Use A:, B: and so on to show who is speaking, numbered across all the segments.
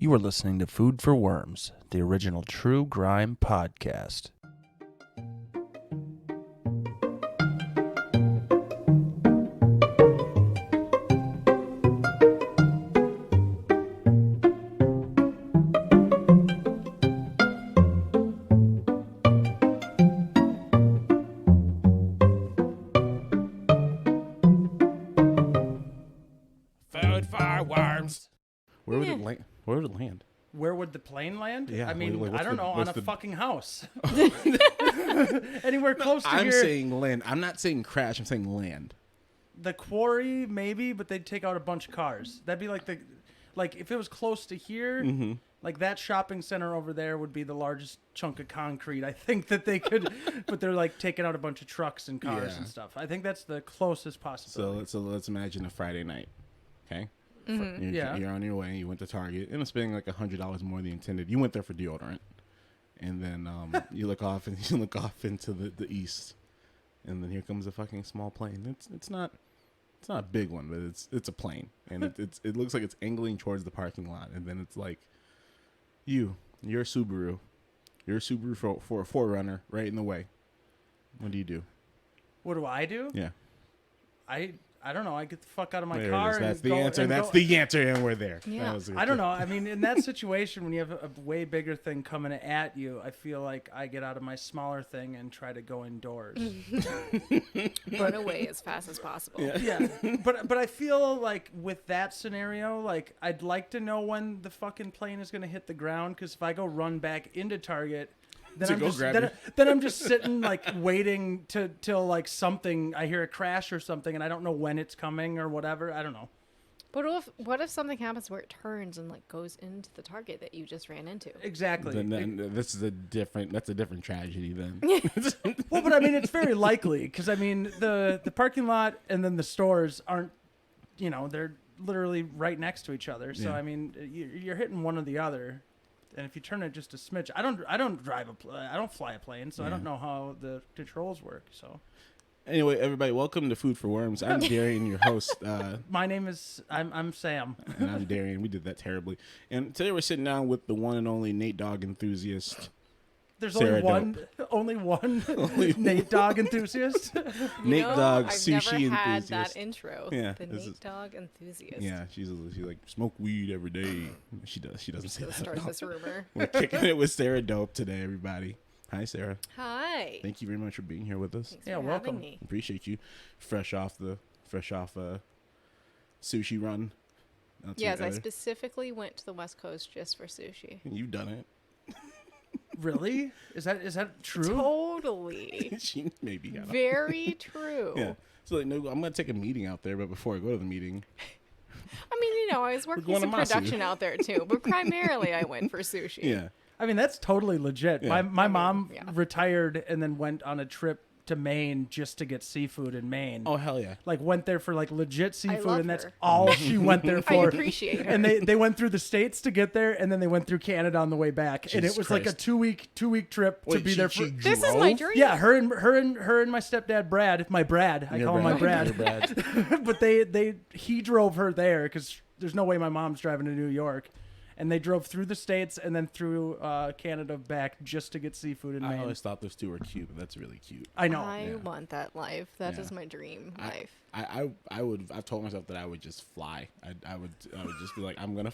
A: You are listening to Food for Worms, the original true crime podcast.
B: Food for worms.
C: Where would it land? Where would it land?
D: Where would the plane land?
C: Yeah,
D: I mean,
C: like,
D: I don't know, on a
C: the-
D: fucking house. Anywhere close to
C: I'm
D: here.
C: saying land. I'm not saying crash. I'm saying land.
D: The quarry, maybe, but they'd take out a bunch of cars. That'd be like if it was close to here,
C: Mm-hmm.
D: like that shopping center over there would be the largest chunk of concrete I think that they could, but they're like taking out a bunch of trucks and cars
C: Yeah.
D: and stuff. I think that's the closest possibility.
C: So let's imagine a Friday night. Okay.
D: Yeah.
C: You're on your way. You went to Target and it's spending like $100 more than you intended. You went there for deodorant, and then you look off into the east, and then here comes a fucking small plane. It's not a big one, but it's a plane, and it looks like it's angling towards the parking lot, and then it's like you're a Subaru for a 4Runner right in the way. What do you do?
D: What do I do?
C: Yeah.
D: I don't know. I get the fuck out of my
C: There
D: car.
C: it is. That's
D: and
C: the
D: go,
C: answer.
D: and
C: That's
D: go-
C: the answer, and we're there.
B: Yeah.
C: That was it.
D: I don't know. I mean, in that situation, when you have a way bigger thing coming at you, I feel like I get out of my smaller thing and try to go indoors.
B: Run away as fast as possible.
D: Yeah, but I feel like with that scenario, like I'd like to know when the fucking plane is gonna hit the ground, because if I go run back into Target, then
C: To
D: I'm
C: go
D: just
C: grab
D: then,
C: it.
D: then I'm just sitting like waiting till like something, I hear a crash or something, and I don't know when it's coming or whatever. I don't know.
B: But what if something happens where it turns and like goes into the target that you just ran into?
D: Exactly.
C: Then that's a different tragedy then.
D: Well, but I mean, it's very likely, because I mean, the parking lot and then the stores aren't, they're literally right next to each other. So
C: Yeah.
D: I mean, you're hitting one or the other, and if you turn it just a smidge, I don't fly a plane, so I don't know how the controls work. So
C: Anyway, everybody, welcome to Food for Worms. I'm Darien, your host,
D: my name is I'm Sam.
C: and I'm Darien. We did that terribly. And today we're sitting down with the one and only Nate Dogg enthusiast.
D: There's
C: Sarah
D: only one Nate Dogg enthusiast.
C: Nate Dogg,
B: I've
C: sushi
B: never had
C: enthusiast.
B: that intro.
C: Yeah,
B: The
C: this
B: Nate
C: is-
B: Dogg enthusiast.
C: Yeah, she's like smoke weed every day. She does. She doesn't say
B: Let's
C: that.
B: start
C: at all.
B: this rumor.
C: We're kicking it with Sarah Dope today, everybody. Hi, Sarah.
B: Hi.
C: Thank you very much for being here with us.
B: Thanks
D: Yeah,
B: for
D: welcome.
B: having me.
C: Appreciate you. Fresh off sushi run.
B: Yes, I
C: Altogether.
B: specifically went to the West Coast just for sushi.
C: You've done it.
D: Really? Is that true?
B: Totally.
C: She maybe got
B: Very true.
C: Yeah. So like, no, I'm gonna take a meeting out there, but before I go to the meeting,
B: I mean, I was working
C: going
B: some
C: to Masu.
B: production out there too, but primarily I went for sushi.
C: yeah,
D: I mean, that's totally legit.
C: Yeah.
D: My mom
B: yeah.
D: retired and then went on a trip to Maine just to get seafood in Maine.
C: oh hell yeah,
D: Like went there for like legit seafood,
B: love
D: and that's
B: her.
D: all she went there
B: I
D: for.
B: appreciate her.
D: And they went through the states to get there, and then they went through Canada on the way back, and
C: Jesus
D: it was like a
C: Christ.
D: two week trip to
C: Wait,
D: be there for.
B: This is my dream.
D: Yeah, her and my stepdad Brad, I call him my Brad.
C: Your Brad.
D: But he drove her there because there's no way my mom's driving to New York, and they drove through the states and then through Canada back just to get seafood in
C: I
D: Maine.
C: always thought those two were cute, but that's really cute.
D: I know.
B: I
C: Yeah.
B: want that life. That is
C: Yeah.
B: my dream
C: I-
B: life.
C: I've told myself that I would just fly. I would just be like, I'm gonna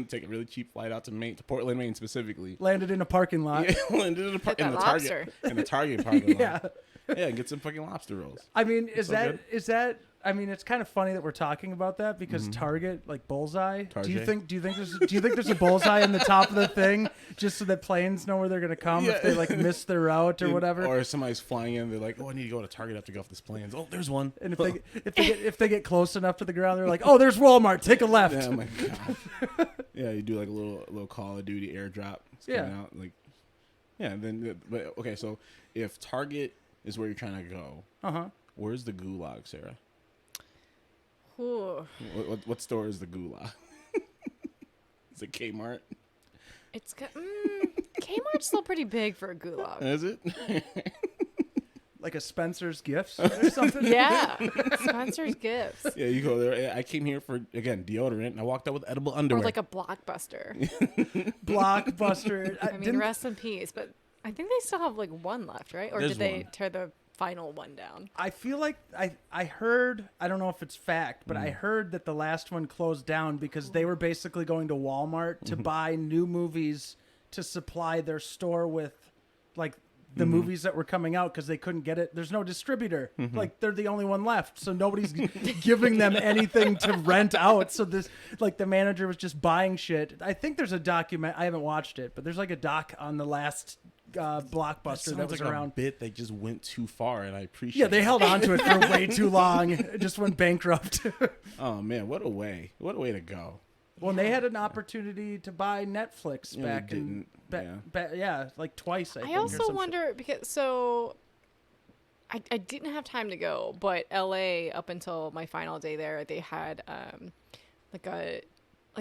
C: take a really cheap flight out to Maine, to Portland, Maine specifically.
D: Landed in a parking lot.
C: Yeah, landed in,
B: Get
C: in
B: that
C: the
B: lobster.
C: Target, in the Target parking
D: Yeah.
C: lot. Yeah, and get some fucking lobster rolls.
D: I mean, is
C: so
D: that? I mean, it's kind of funny that we're talking about that because Target, like bullseye. Do you
C: Target.
D: think there's a bullseye in the top of the thing just so that planes know where they're gonna come if they like miss their route or whatever?
C: Or somebody's flying in, they're like, oh, I need to go to Target after get off this plane. Oh, there's one.
D: And if they get close enough to the ground, they're like, oh, there's Walmart. Take a left.
C: Yeah, oh my god. Yeah, you do like a little Call of Duty airdrop. It's coming out, like, yeah. But okay, so if Target is where you're trying to go, where's the gulag, Sarah?
B: Ooh.
C: What store is the gulag? Is it Kmart?
B: It's got Kmart's still pretty big for a gulag.
C: Is it?
D: Like a Spencer's Gifts or something.
B: Yeah, Spencer's Gifts.
C: Yeah, you go there. I came here for, again, deodorant, and I walked out with edible underwear.
B: Or like a Blockbuster.
D: Blockbuster.
B: I mean, rest in peace. But I think they still have like one left, right? Or
C: There's
B: did they
C: one.
B: tear the final one down?
D: I feel like I heard, I don't know if it's fact, but I heard that the last one closed down because they were basically going to Walmart to buy new movies to supply their store with, like, the movies that were coming out because they couldn't get it. There's no distributor. Like, they're the only one left, so nobody's giving them anything to rent out. So this, like, the manager was just buying shit. I think there's a document. I haven't watched it, but there's like a doc on the last Blockbuster that was
C: like
D: around.
C: a bit they just went too far, and I appreciate.
D: Yeah, they held on to it for way too long. It just went bankrupt.
C: Oh man, what a way! What a way to go!
D: Well, and they had an opportunity to buy Netflix
C: Yeah,
D: back
C: they
D: in,
C: didn't.
D: like twice. I think,
B: I
D: or
B: also
D: some shit.
B: wonder because I didn't have time to go, but LA up until my final day there, they had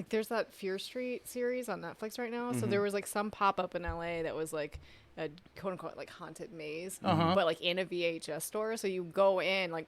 B: there's that Fear Street series on Netflix right now. So there was like some pop up in LA that was like a quote unquote like haunted maze, but like in a VHS store. So you go in, like,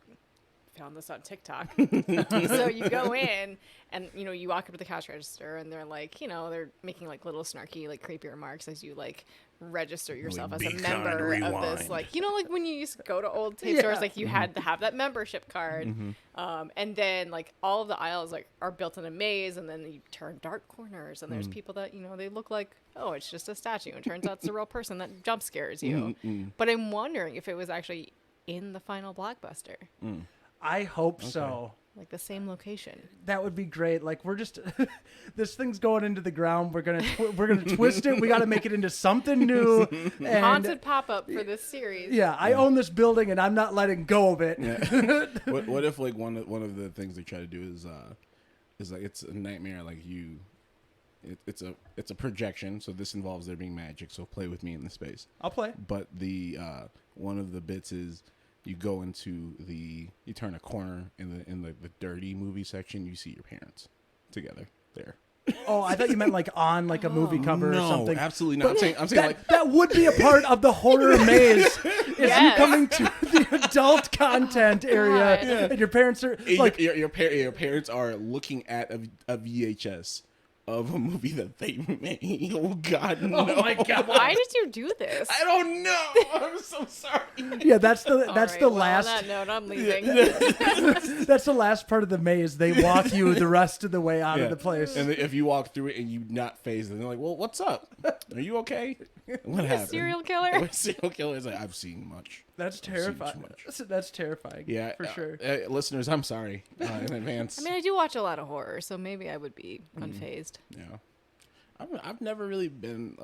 B: found this on TikTok. So you go in and, you know, you walk up to the cash register and they're like, you know, they're making like little snarky, like creepy remarks as you like register yourself as a member of this. Like, you know, like when you used to go to old tape stores, like you had to have that membership card. And then like all of the aisles like are built in a maze, and then you turn dark corners and there's people that, you know, they look like, oh, it's just a statue. And turns out it's a real person that jump scares you. But I'm wondering if it was actually in the final Blockbuster.
D: I hope so.
B: Like the same location.
D: That would be great. Like, we're just this thing's going into the ground. We're gonna twist it. We got to make it into something new. And
B: Haunted pop-up for this series.
D: yeah, I own this building and I'm not letting go of it.
C: Yeah. What if like one of the things they try to do is like it's a nightmare, like it's a projection, so this involves there being magic, so play with me in the space.
D: I'll play.
C: But the one of the bits is you go into you turn a corner in the dirty movie section, you see your parents together there.
D: Oh, I thought you meant like on like a movie cover or something.
C: No, absolutely not. I'm saying like
D: That would be a part of the horror maze. Is you coming to the adult content area and your parents are like
C: your parents are looking at a VHS of a movie that they made. Oh God, no!
D: Oh my God!
B: Why did you do this?
C: I don't know. I'm so sorry.
D: Yeah, that's the
B: All right,
D: the
B: well,
D: last.
B: On that note, I'm leaving.
D: That's the last part of the maze. They walk you the rest of the way out of the place.
C: And if you walk through it and you not phased, then they're like, "Well, what's up? Are you okay? What happened?"
B: Serial killer.
C: Serial killer is like, I've seen much.
D: That's
C: I've seen
D: terrifying.
C: too much.
D: That's terrifying.
C: Yeah,
D: for sure.
C: Listeners, I'm sorry in advance.
B: I mean, I do watch a lot of horror, so maybe I would be unfazed.
C: Yeah, I've never really been.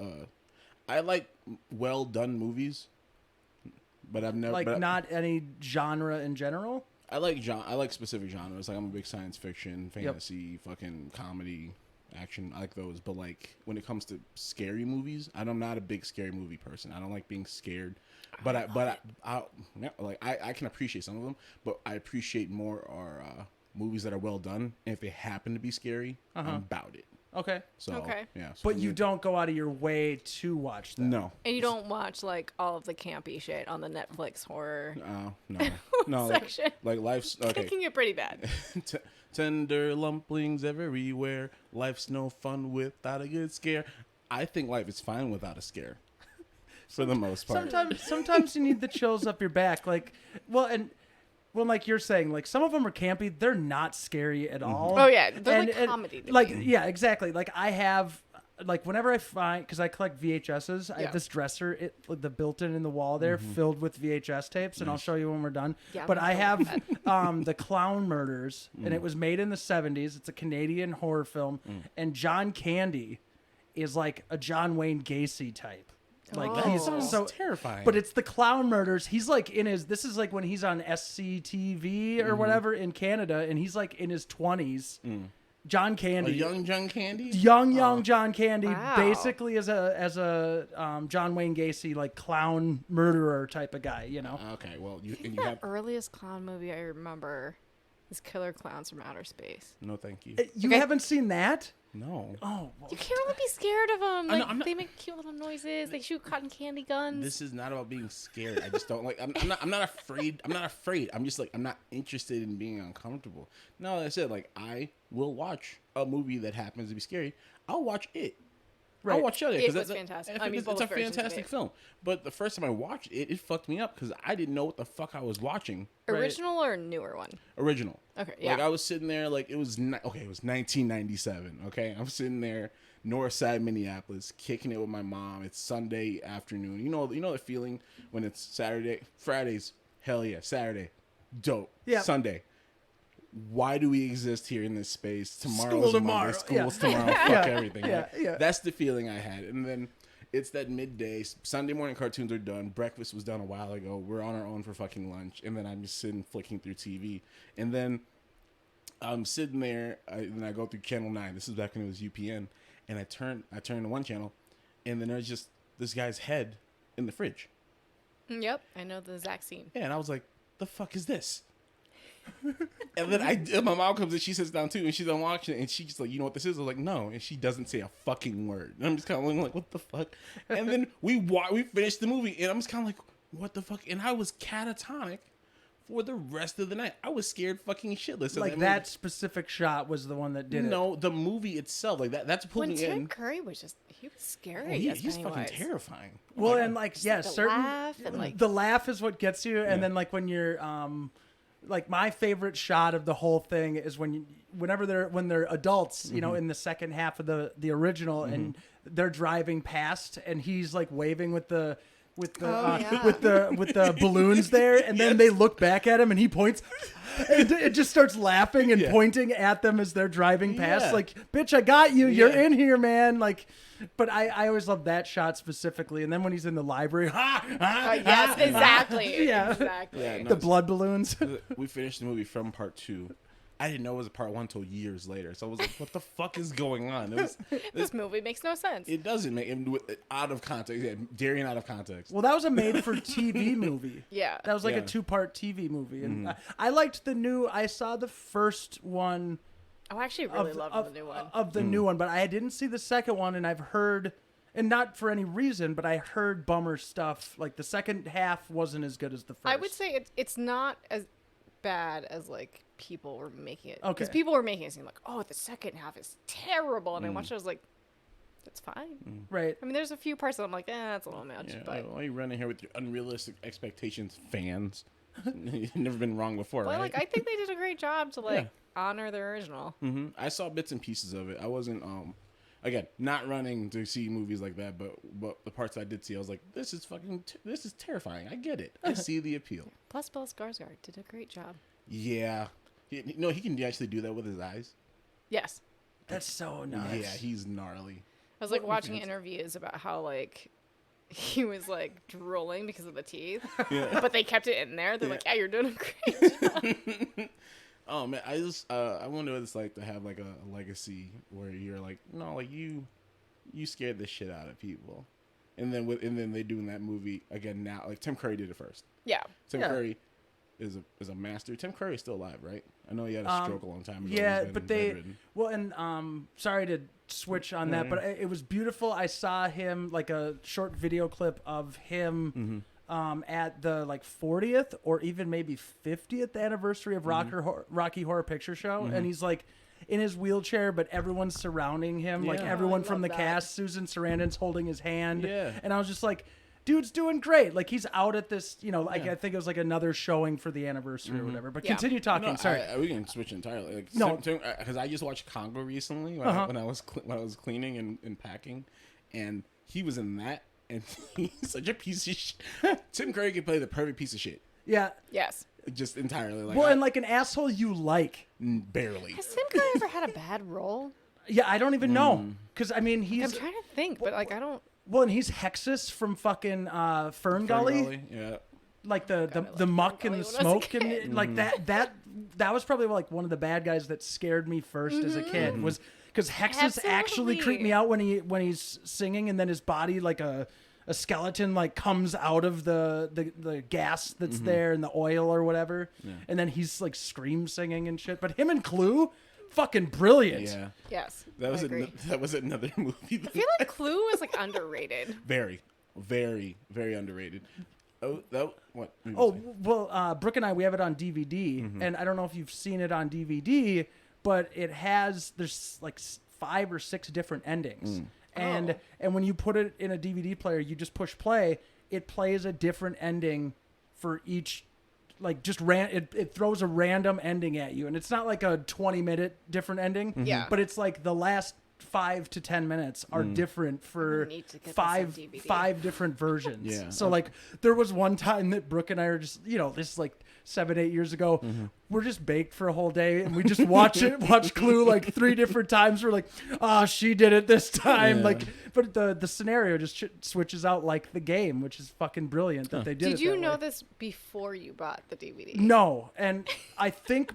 C: I like well done movies, but I've never
D: Like not any genre in general.
C: I like specific genres. Like I'm a big science fiction, fantasy, fucking comedy, action. I like those. But like when it comes to scary movies, I'm not a big scary movie person. I don't like being scared. But I can appreciate some of them. But I appreciate more movies that are well done. And if they happen to be scary, I'm about it.
D: Okay.
C: So
B: Okay.
C: yeah. So
D: But you don't go out of your way to watch them.
C: No.
B: And you don't watch like all of the campy shit on the Netflix horror
C: No.
B: section.
C: Like life's okay.
B: Kicking it pretty bad.
C: Tender lumplings everywhere. Life's no fun without a good scare. I think life is fine without a scare. For the most part.
D: Sometimes you need the chills up your back. Like, like you're saying, like some of them are campy. They're not scary at all.
B: Oh yeah, they're like comedy. To
D: like
B: me.
D: yeah, exactly. Like I have, like whenever I find, because I collect VHSs, I have this dresser, the built-in in the wall there, filled with VHS tapes, and I'll show you when we're done.
B: Yeah,
D: but I have the Clown Murders, and it was made in the 70s. It's a Canadian horror film, and John Candy is like a John Wayne Gacy type. Like he's so
C: terrifying.
D: But it's the Clown Murders. He's like this is like when he's on SCTV or whatever in Canada, and he's like in his 20s. John Candy,
C: young John Candy,
D: young John Candy,
B: Wow.
D: basically as a John Wayne Gacy like clown murderer type of guy, you know.
C: Okay, well you
B: The
C: have
B: earliest clown movie I remember These killer clowns from outer space.
C: No, thank you.
D: You
B: Okay.
D: haven't seen that?
C: No.
D: Oh, well,
B: You can't really be scared of them.
C: I know,
B: Like,
C: I'm not-
B: they make cute little noises. They shoot cotton candy guns.
C: This is not about being scared. I just don't like. I'm not afraid. I'm not afraid. I'm just like I'm not interested in being uncomfortable. No, that's it. Like I will watch a movie that happens to be scary. I'll watch it.
D: Right.
C: I'll watch it
B: It
C: because
B: was fantastic. I mean,
C: it's
B: both
C: a
B: versions of
C: fantastic
B: it.
C: film. But the first time I watched it, it fucked me up because I didn't know what the fuck I was watching.
B: Original or newer one?
C: Original.
B: Okay, yeah.
C: Like I was sitting there, like it was it was 1997. Okay, I'm sitting there, North Side, Minneapolis, kicking it with my mom. It's Sunday afternoon. You know the feeling when it's Saturday, Fridays. Hell yeah, Saturday, dope.
D: Yeah.
C: Sunday. Why do we exist here in this space? Tomorrow's
D: School
C: Monday,
D: tomorrow,
C: school's
D: yeah.
C: tomorrow. Fuck everything.
D: yeah,
C: right?
D: yeah.
C: That's the feeling I had, and then. It's that midday. Sunday morning cartoons are done. Breakfast was done a while ago. We're on our own for fucking lunch. And then I'm just sitting flicking through TV. And then I'm sitting there. And I go through Channel 9. This is back when it was UPN. And I turn to one channel. And then there's just this guy's head in the fridge.
B: Yep, I know the exact scene.
C: Yeah, and I was like, the fuck is this? And then my mom comes and she sits down too, and she's done watching it, and she's just like, you know what this is? I was like, no, and she doesn't say a fucking word. And I'm just kind of like, what the fuck? And then we finished the movie, and I'm just kind of like, what the fuck? And I was catatonic for the rest of the night. I was scared fucking shitless. of
D: Like that specific shot was the one that did it.
C: No, the movie itself, like that's pulling
B: When
C: me
B: Tim
C: in.
B: Curry was he was scary.
C: Oh,
B: as
C: he's fucking
B: Pennywise.
C: terrifying.
D: Well,
C: Like,
D: and like
B: Just,
D: yeah,
B: like, the
D: certain
B: laugh and, like-
D: the laugh is what gets you, and then like when you're like my favorite shot of the whole thing is when they're adults, you know, in the second half of the original, and they're driving past, and he's like waving with the with the balloons there, and then they look back at him, and he points. It just starts laughing and pointing at them as they're driving past.
C: Yeah.
D: Like, bitch, I got you. You're
C: Yeah.
D: in here, man. Like, but I always love that shot specifically. And then when he's in the library,
B: Yes, exactly.
D: Yeah.
B: Exactly.
C: Yeah, no,
D: the blood balloons.
C: we finished the movie from part 2. I didn't know it was a part 1 until years later. So I was like, what the fuck is going on?
B: This movie makes no sense.
C: It doesn't make it out of context. Yeah, Darien out of context.
D: Well, that was a made-for-TV movie.
B: Yeah.
D: That was like
C: Yeah.
D: a 2-part TV movie, and I liked the new. I saw the first one.
B: I actually really loved the new one.
D: Of the new one, but I didn't see the second one, and I've heard, and not for any reason, but I heard bummer stuff. Like the second half wasn't as good as the first.
B: I would say it's not as bad as like people were making it.
D: Okay.
B: Because people were making it seem like, oh, the second half is terrible, and I watched it, I was like, that's fine.
D: Right.
B: I mean, there's a few parts that I'm like, that's a little much,
C: Yeah,
B: but.
C: why are you running here with your unrealistic expectations, fans? You've never been wrong before,
B: But
C: right?
B: like, I think they did a great job to like honor the original.
C: I saw bits and pieces of it. I wasn't, again, not running to see movies like that, but the parts I did see, I was like, this is fucking, this is terrifying. I get it. I see the appeal.
B: Plus, Bill Skarsgård did a great job.
C: Yeah. He can actually do that with his eyes.
B: Yes,
D: That's so nuts.
C: Yeah, he's gnarly.
B: I was like
C: What
B: watching
C: fancy.
B: interviews about how like he was like drooling because of the teeth, but they kept it in there. They're like, yeah, you're doing a great job.
C: Oh man, I wonder what it's like to have like a legacy where you're like, no, like you scared the shit out of people, and then they do in that movie again now. Like Tim Curry did it first.
B: Yeah,
C: Tim Curry is a master. Tim Curry is still alive, right? I know he had a stroke a long time ago.
D: Yeah,
C: He's been
D: but they
C: bedridden.
D: well, and sorry to switch on that, but it was beautiful. I saw him like a short video clip of him at the like 40th or even maybe 50th anniversary of Rocky Horror Picture Show, and he's like in his wheelchair, but everyone's surrounding him, like
C: Yeah.
D: everyone
B: I
D: from the
B: love that.
D: cast. Susan Sarandon's holding his hand,
C: Yeah.
D: and I was just like, dude's doing great. Like he's out at this, you know, like
C: Yeah.
D: I think it was like another showing for the anniversary or whatever. But
B: Yeah.
D: continue talking.
C: No,
D: Sorry.
C: we can switch entirely. Like,
D: No.
C: because I just watched Congo recently when I was cleaning and packing, and he was in that, and he's such a piece of shit. Tim Curry could play the perfect piece of shit,
D: Yeah.
B: yes.
C: just entirely. Like,
D: Well, and like an asshole you like.
C: barely.
B: Has Tim Curry ever had a bad role?
D: Yeah, I don't even know. Because, I mean,
B: I'm
D: he's...
B: trying to think, but like I don't.
D: Well, and he's Hexus from fucking Fern Gully.
C: Yeah.
D: Like
B: I
D: the
B: loved
D: muck
B: Fern
D: and the
B: Gully when I was a
D: smoke. And
B: kid.
D: like that was probably like one of the bad guys that scared me first as a kid. Was because Hexus actually creeped me out when he's singing, and then his body like a a skeleton like comes out of the gas that's there and the oil or whatever, and then he's like scream singing and shit. But him and Clue, fucking brilliant.
C: Yeah.
B: Yes.
C: That was another movie.
B: I feel like Clue was like underrated.
C: Very, very, very underrated. Oh, what?
D: Oh, well, Brooke and I, we have it on DVD, and I don't know if you've seen it on DVD, but there's like 5 or 6 different endings. And when you put it in a DVD player, you just push play, it plays a different ending for each, like just it throws a random ending at you. And it's not like a 20-minute different ending,
B: Yeah.
D: but it's like the last 5 to 10 minutes are different for
B: need to get this on
D: five
B: DVD.
D: different versions.
C: Yeah.
D: So like there was one time that Brooke and I are just, this is like 7-8 years ago, we're just baked for a whole day and we just watch Clue like 3 different times. We're like, she did it this time.
C: Yeah.
D: Like, but the scenario just switches out like the game, which is fucking brilliant that they did it.
B: Did you
D: that
B: know
D: way.
B: this before you bought the DVD?
D: No. And I think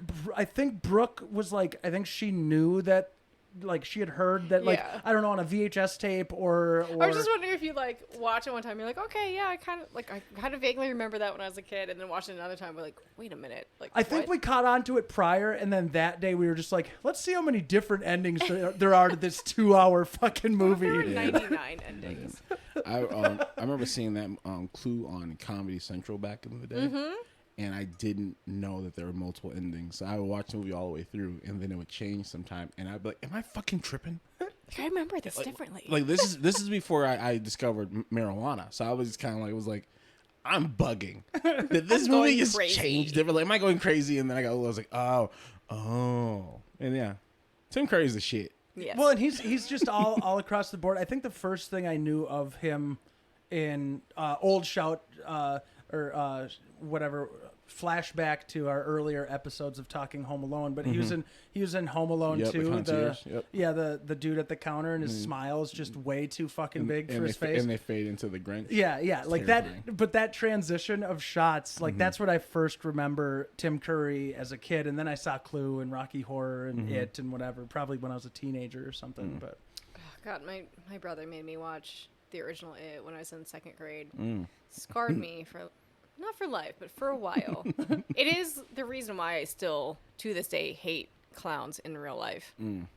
D: Brooke was like, I think she knew that, like she had heard that, like,
B: Yeah.
D: I don't know, on a VHS tape or
B: I was just wondering if you like watch it one time, you're like, okay, yeah, I kind of vaguely remember that when I was a kid, and then watch it another time, we're like, wait a minute, like
D: I think we caught on to it prior, and then that day we were just like, let's see how many different endings there are to this 2-hour fucking movie.
B: There were 99 endings.
C: I remember seeing that Clue on Comedy Central back in the day, and I didn't know that there were multiple endings. So I would watch the movie all the way through, and then it would change sometime, and I'd be like, "Am I fucking tripping?"
B: I remember this differently.
C: Like this is before I discovered marijuana, so I was kind of like, I'm bugging. That this movie
B: going
C: just
B: crazy.
C: changed differently. Am I going crazy? And then I was like, oh, and yeah, Tim Curry's the shit.
B: Yes.
D: Well, and he's just all across the board. I think the first thing I knew of him in Old Shout or whatever, flashback to our earlier episodes of Talking Home Alone, but he was in Home Alone
C: Yep, the
D: too.
C: concierge, yep.
D: The dude at the counter, and his smile is just way too fucking big for his face.
C: And they fade into the Grinch.
D: Yeah, like
C: terrifying.
D: that. But that transition of shots, like that's what I first remember Tim Curry as a kid, and then I saw Clue and Rocky Horror and It and whatever, probably when I was a teenager or something. But
B: God, my brother made me watch the original It when I was in 2nd grade. Scarred me for, not for life, but for a while. It is the reason why I still, to this day, hate clowns in real life. And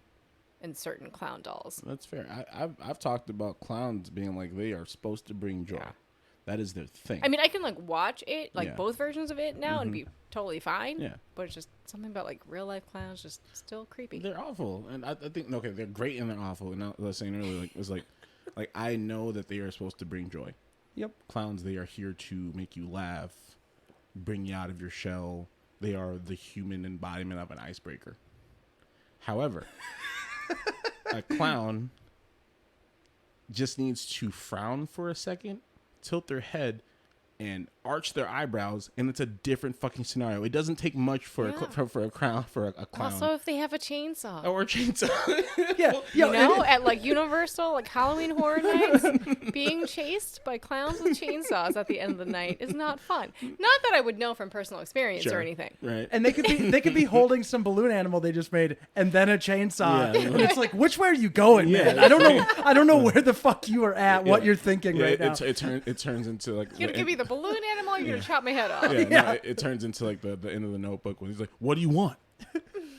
B: certain clown dolls.
C: That's fair. I've talked about clowns being like they are supposed to bring joy.
B: Yeah.
C: That is their thing.
B: I mean, I can like watch it, like
C: Yeah.
B: both versions of it now, and be totally fine.
C: Yeah.
B: But it's just something about like real life clowns just still creepy.
C: They're awful, and I think they're great and they're awful. And I was saying earlier, like it was like I know that they are supposed to bring joy.
D: yep.
C: Clowns, they are here to make you laugh, bring you out of your shell. They are the human embodiment of an icebreaker. However, a clown just needs to frown for a second, tilt their head, and arch their eyebrows, and it's a different fucking scenario. It doesn't take much for a clown.
B: Also, if they have a chainsaw.
C: Or a chainsaw.
D: Yeah,
B: You know, at like Universal, like Halloween Horror Nights, being chased by clowns with chainsaws at the end of the night is not fun. Not that I would know from personal experience or anything.
C: Right.
D: And they could be holding some balloon animal they just made, and then a chainsaw,
C: Yeah.
D: and it's like, which way are you going,
C: Yeah.
D: man? I don't know where the fuck you are at, what you're thinking right now.
C: It turns into like
B: You're gonna give me the balloon animal, you're gonna chop my head off.
C: yeah, no, it turns into like the end of the Notebook when he's like, "What do you want?"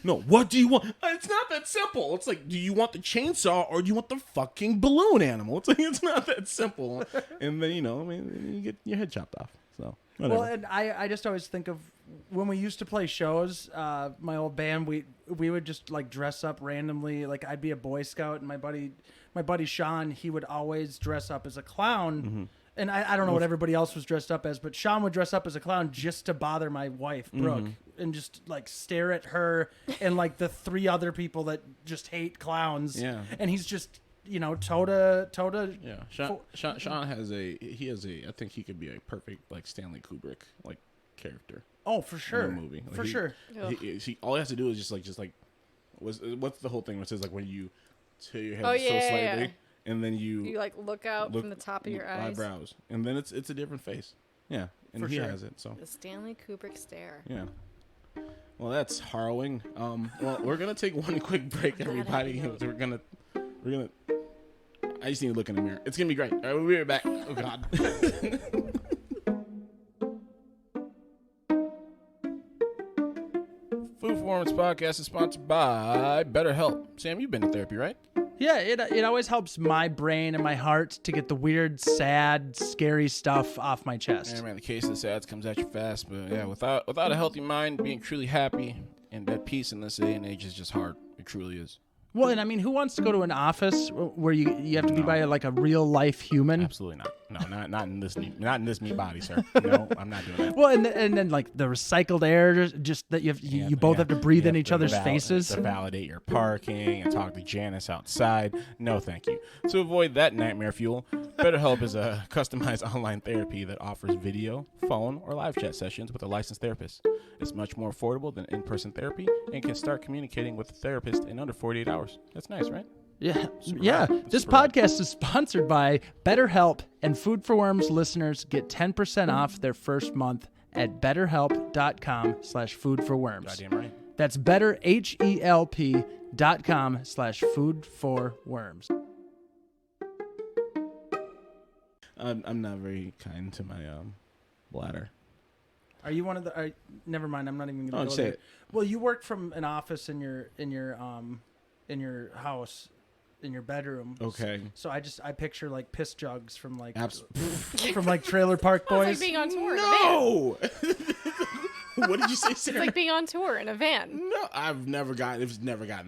C: No, what do you want? It's not that simple. It's like, do you want the chainsaw or do you want the fucking balloon animal? It's like, it's not that simple. And then you get your head chopped off. So whatever.
D: Well, and I just always think of when we used to play shows, my old band, we would just like dress up randomly. Like I'd be a Boy Scout, and my buddy Sean, he would always dress up as a clown. And I don't know what everybody else was dressed up as, but Sean would dress up as a clown just to bother my wife, Brooke, and just like stare at her and like the 3 other people that just hate clowns.
C: Yeah.
D: And he's just, Toda.
C: Yeah, Sean has I think he could be a perfect like Stanley Kubrick like character.
D: Oh, for sure.
C: In a movie. Like,
D: For sure.
C: He all he has to do is just like what's the whole thing? It says like when you tilt your head
B: Oh,
C: so
B: yeah,
C: slightly,
B: yeah.
C: and then
B: You like look out from the top of your eyes.
C: eyebrows, and then it's a different face. Yeah, and
D: For
C: he
D: sure.
C: has it. So
B: The Stanley Kubrick stare.
C: yeah. Well, that's harrowing. Well, we're gonna take one quick break, everybody. We're gonna. I just need to look in the mirror. It's gonna be great. All right, we'll be right back. Oh God. Food Performance Podcast is sponsored by BetterHelp. Sam, you've been to therapy, right?
D: Yeah, it always helps my brain and my heart to get the weird, sad, scary stuff off my chest.
C: Yeah, man, the case of the sads comes at you fast, but yeah, without a healthy mind, being truly happy and at peace in this day and age is just hard. It truly is.
D: Well, and I mean, who wants to go to an office where you have to be by like a real life human?
C: Absolutely not. No, not in this meat body, sir. No, I'm not doing that.
D: Well, and then like the recycled air, just that you both have to breathe in each other's faces.
C: To validate your parking and talk to Janice outside. No, thank you. To avoid that nightmare fuel, BetterHelp is a customized online therapy that offers video, phone, or live chat sessions with a licensed therapist. It's much more affordable than in-person therapy and can start communicating with the therapist in under 48 hours. That's nice, right?
D: Yeah,
C: Super
D: yeah.
C: rad.
D: This
C: Super rad.
D: podcast is sponsored by BetterHelp, and Food for Worms listeners get 10% off their first month at betterhelp.com/foodforworms.
C: Goddamn right.
D: That's betterhelp.com/foodforworms.
C: I'm not very kind to my bladder.
D: Are you one of the? Never mind. I'm not even going to go
C: say
D: there.
C: it.
D: Well, you work from an office in your house, in your bedroom.
C: Okay.
D: So I picture like piss jugs from like
C: Absolutely.
D: from like Trailer Park
B: Well,
D: Boys.
B: it's like being on tour in a van.
C: No. What did you say, Sarah?
B: It's like being on tour in a van.
C: No, it's never gotten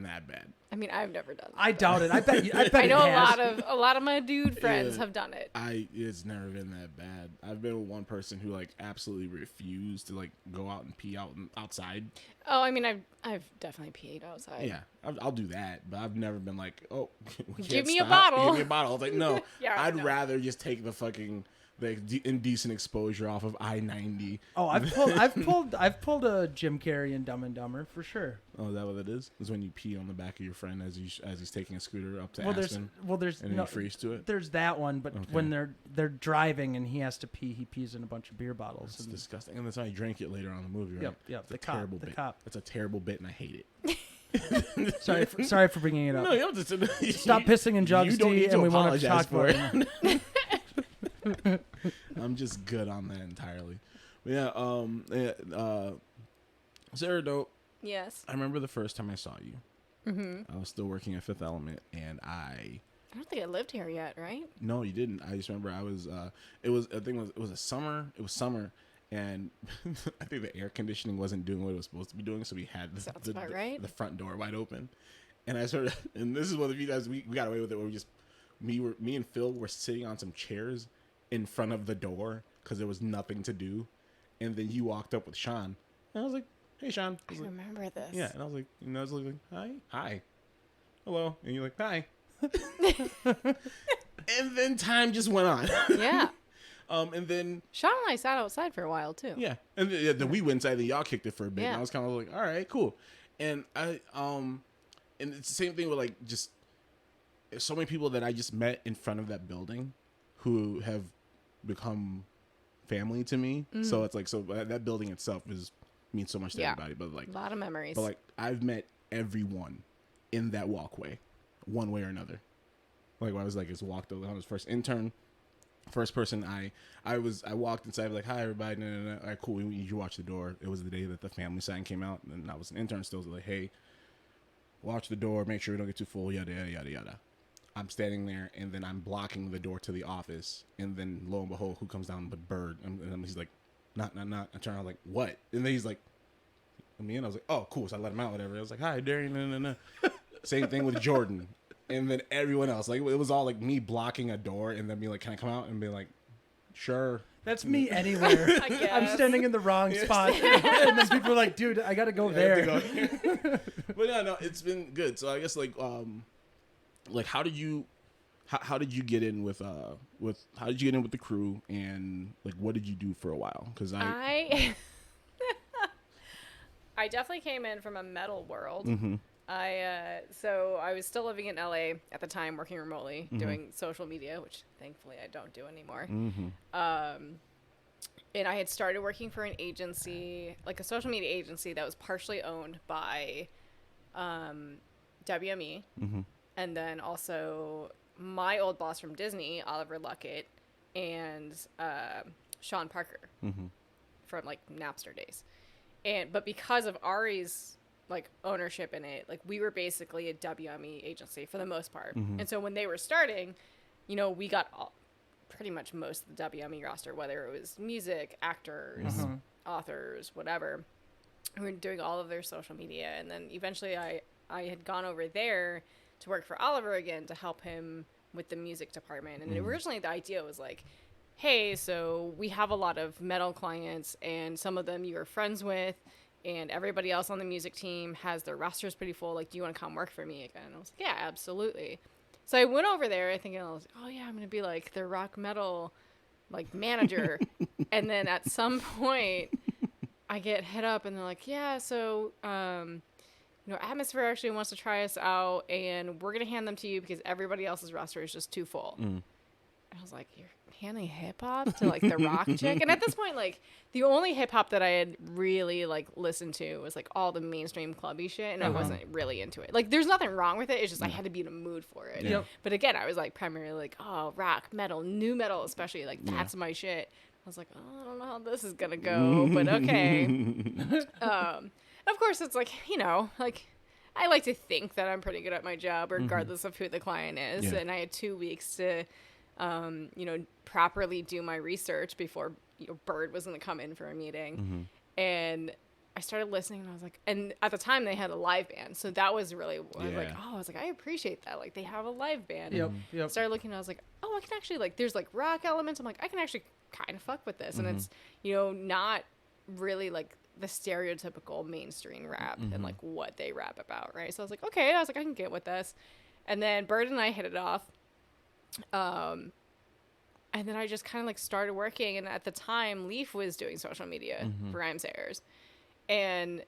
C: that bad.
B: I mean, I've never done that.
D: I doubt it. I bet
B: I know
D: it has.
B: a lot of my dude friends
C: Yeah.
B: have done it.
C: It's never been that bad. I've been with one person who like absolutely refused to like go out and pee outside.
B: Oh, I mean, I've definitely peed outside.
C: Yeah, I'll do that, but I've never been like, oh, we
B: Give
C: can't
B: me a
C: stop.
B: bottle.
C: Give me a bottle. I was like, no,
B: Yeah,
C: I'd
B: no.
C: rather just take the fucking indecent exposure off of I-90.
D: Oh, I've pulled a Jim Carrey in Dumb and Dumber for sure.
C: Oh, is that what it is? Is when you pee on the back of your friend as he's taking a scooter up to
D: Well,
C: Aspen,
D: there's
C: and then
D: no,
C: you freeze to it.
D: there's that one, but when they're driving and he has to pee, he pees in a bunch of beer bottles.
C: It's
D: and-
C: disgusting, and that's how he drank it later on in the movie, right?
D: Yep.
C: It's a
D: The cop,
C: terrible
D: the
C: bit.
D: cop.
C: It's a terrible bit, and I hate it.
D: Sorry for bringing it up.
C: No, you don't have to
D: Stop pissing in jugs,
C: You don't
D: T,
C: need to
D: and we won't have to
C: apologize
D: talk
C: for
D: about
C: it.
D: it.
C: I'm just good on that entirely. But yeah, Sarah, though,
B: Yes.
C: I remember the first time I saw you.
B: Mm-hmm.
C: I was still working at Fifth Element, and I
B: don't think I lived here yet, right?
C: no, you didn't. I just remember I was. It was summer. It was summer, and I think the air conditioning wasn't doing what it was supposed to be doing, so we had
B: Sounds about right.
C: the front door wide open, and I sort of. And this is one of the few times we got away with it, where me and Phil were sitting on some chairs in front of the door because there was nothing to do, and then you walked up with Sean, and I was like, "Hey, Sean."
B: I remember this.
C: Yeah, and I was like, I was like, hi, hello, and you're like, hi, and then time just went on.
B: Yeah.
C: And then
B: Sean and I sat outside for a while too.
C: yeah, and then we went inside, and y'all kicked it for a bit.
B: Yeah.
C: And I was kind of like, all right, cool, and and it's the same thing with like just so many people that I just met in front of that building, who have become family to me. So it's like that building itself means so much to everybody. But like
B: A lot of memories.
C: But like I've met everyone in that walkway, one way or another. Like when I was like, just walked on his first intern, first person I walked inside like, hi everybody, no. All right, cool. You watch the door. It was the day that the family sign came out, and I was an intern still. So like, hey, watch the door, make sure we don't get too full, yada yada yada yada. I'm standing there, and then I'm blocking the door to the office, and then lo and behold, who comes down but Bird, and he's like, knock. I turn around like, what? And then he's like, me, and I was like, oh, cool. So I let him out, whatever. I was like, hi, Darien, no. Same thing with Jordan, and then everyone else. Like it was all like me blocking a door, and then be like, can I come out? And be like, sure.
D: That's me anywhere.
B: I guess.
D: I'm standing in the wrong spot, and then people are like, "Dude, I gotta go there."
C: But no, it's been good. So I guess like how did you get in with the crew, and like what did you do for a while? Because
B: I definitely came in from a metal world.
C: Mm-hmm.
B: So I was still living in LA at the time, working remotely, doing social media, which thankfully I don't do anymore. And I had started working for an agency, like a social media agency that was partially owned by WME. And then also my old boss from Disney, Oliver Luckett, and Sean Parker from like Napster days. But because of Ari's like ownership in it, like we were basically a WME agency for the most part. And so when they were starting, you know, we got pretty much most of the WME roster, whether it was music, actors, authors, whatever. We were doing all of their social media. And then eventually I had gone over there to work for Oliver again to help him with the music department. And originally the idea was like, hey, so we have a lot of metal clients and some of them you are friends with, and everybody else on the music team has their rosters pretty full. Like, do you want to come work for me again? And I was like, yeah, absolutely. So I went over there thinking, I was like, oh yeah, I'm going to be like their rock metal like manager. And then at some point I get hit up and they're like, yeah, so, you know, Atmosphere actually wants to try us out and we're going to hand them to you because everybody else's roster is just too full. And I was like, you're handing hip hop to like the rock chick? And at this point, like the only hip hop that I had really like listened to was like all the mainstream clubby shit, and I wasn't really into it. Like, there's nothing wrong with it. It's just I had to be in a mood for it.
C: Yeah.
B: But again, I was like primarily like, oh, rock, metal, new metal, especially like that's my shit. I was like, oh, I don't know how this is gonna go, but okay. Of course, it's like, you know, like I like to think that I'm pretty good at my job, regardless of who the client is.
C: Yeah.
B: And I had 2 weeks to you know, properly do my research before, you know, Bird was going to come in for a meeting. And I started listening and I was like, and at the time they had a live band. So that was really, I was like, oh, I was like, I appreciate that. Like they have a live band.
D: Yep.
B: Started looking and I was like, oh, I can actually like, there's like rock elements. I'm like, I can actually kind of fuck with this. And it's, you know, not really like the stereotypical mainstream rap and like what they rap about. Right. So I was like, okay, I was like, I can get with this. And then Bird and I hit it off. And then I just kind of like started working, and at the time Leaf was doing social media for Rhymes Errors, and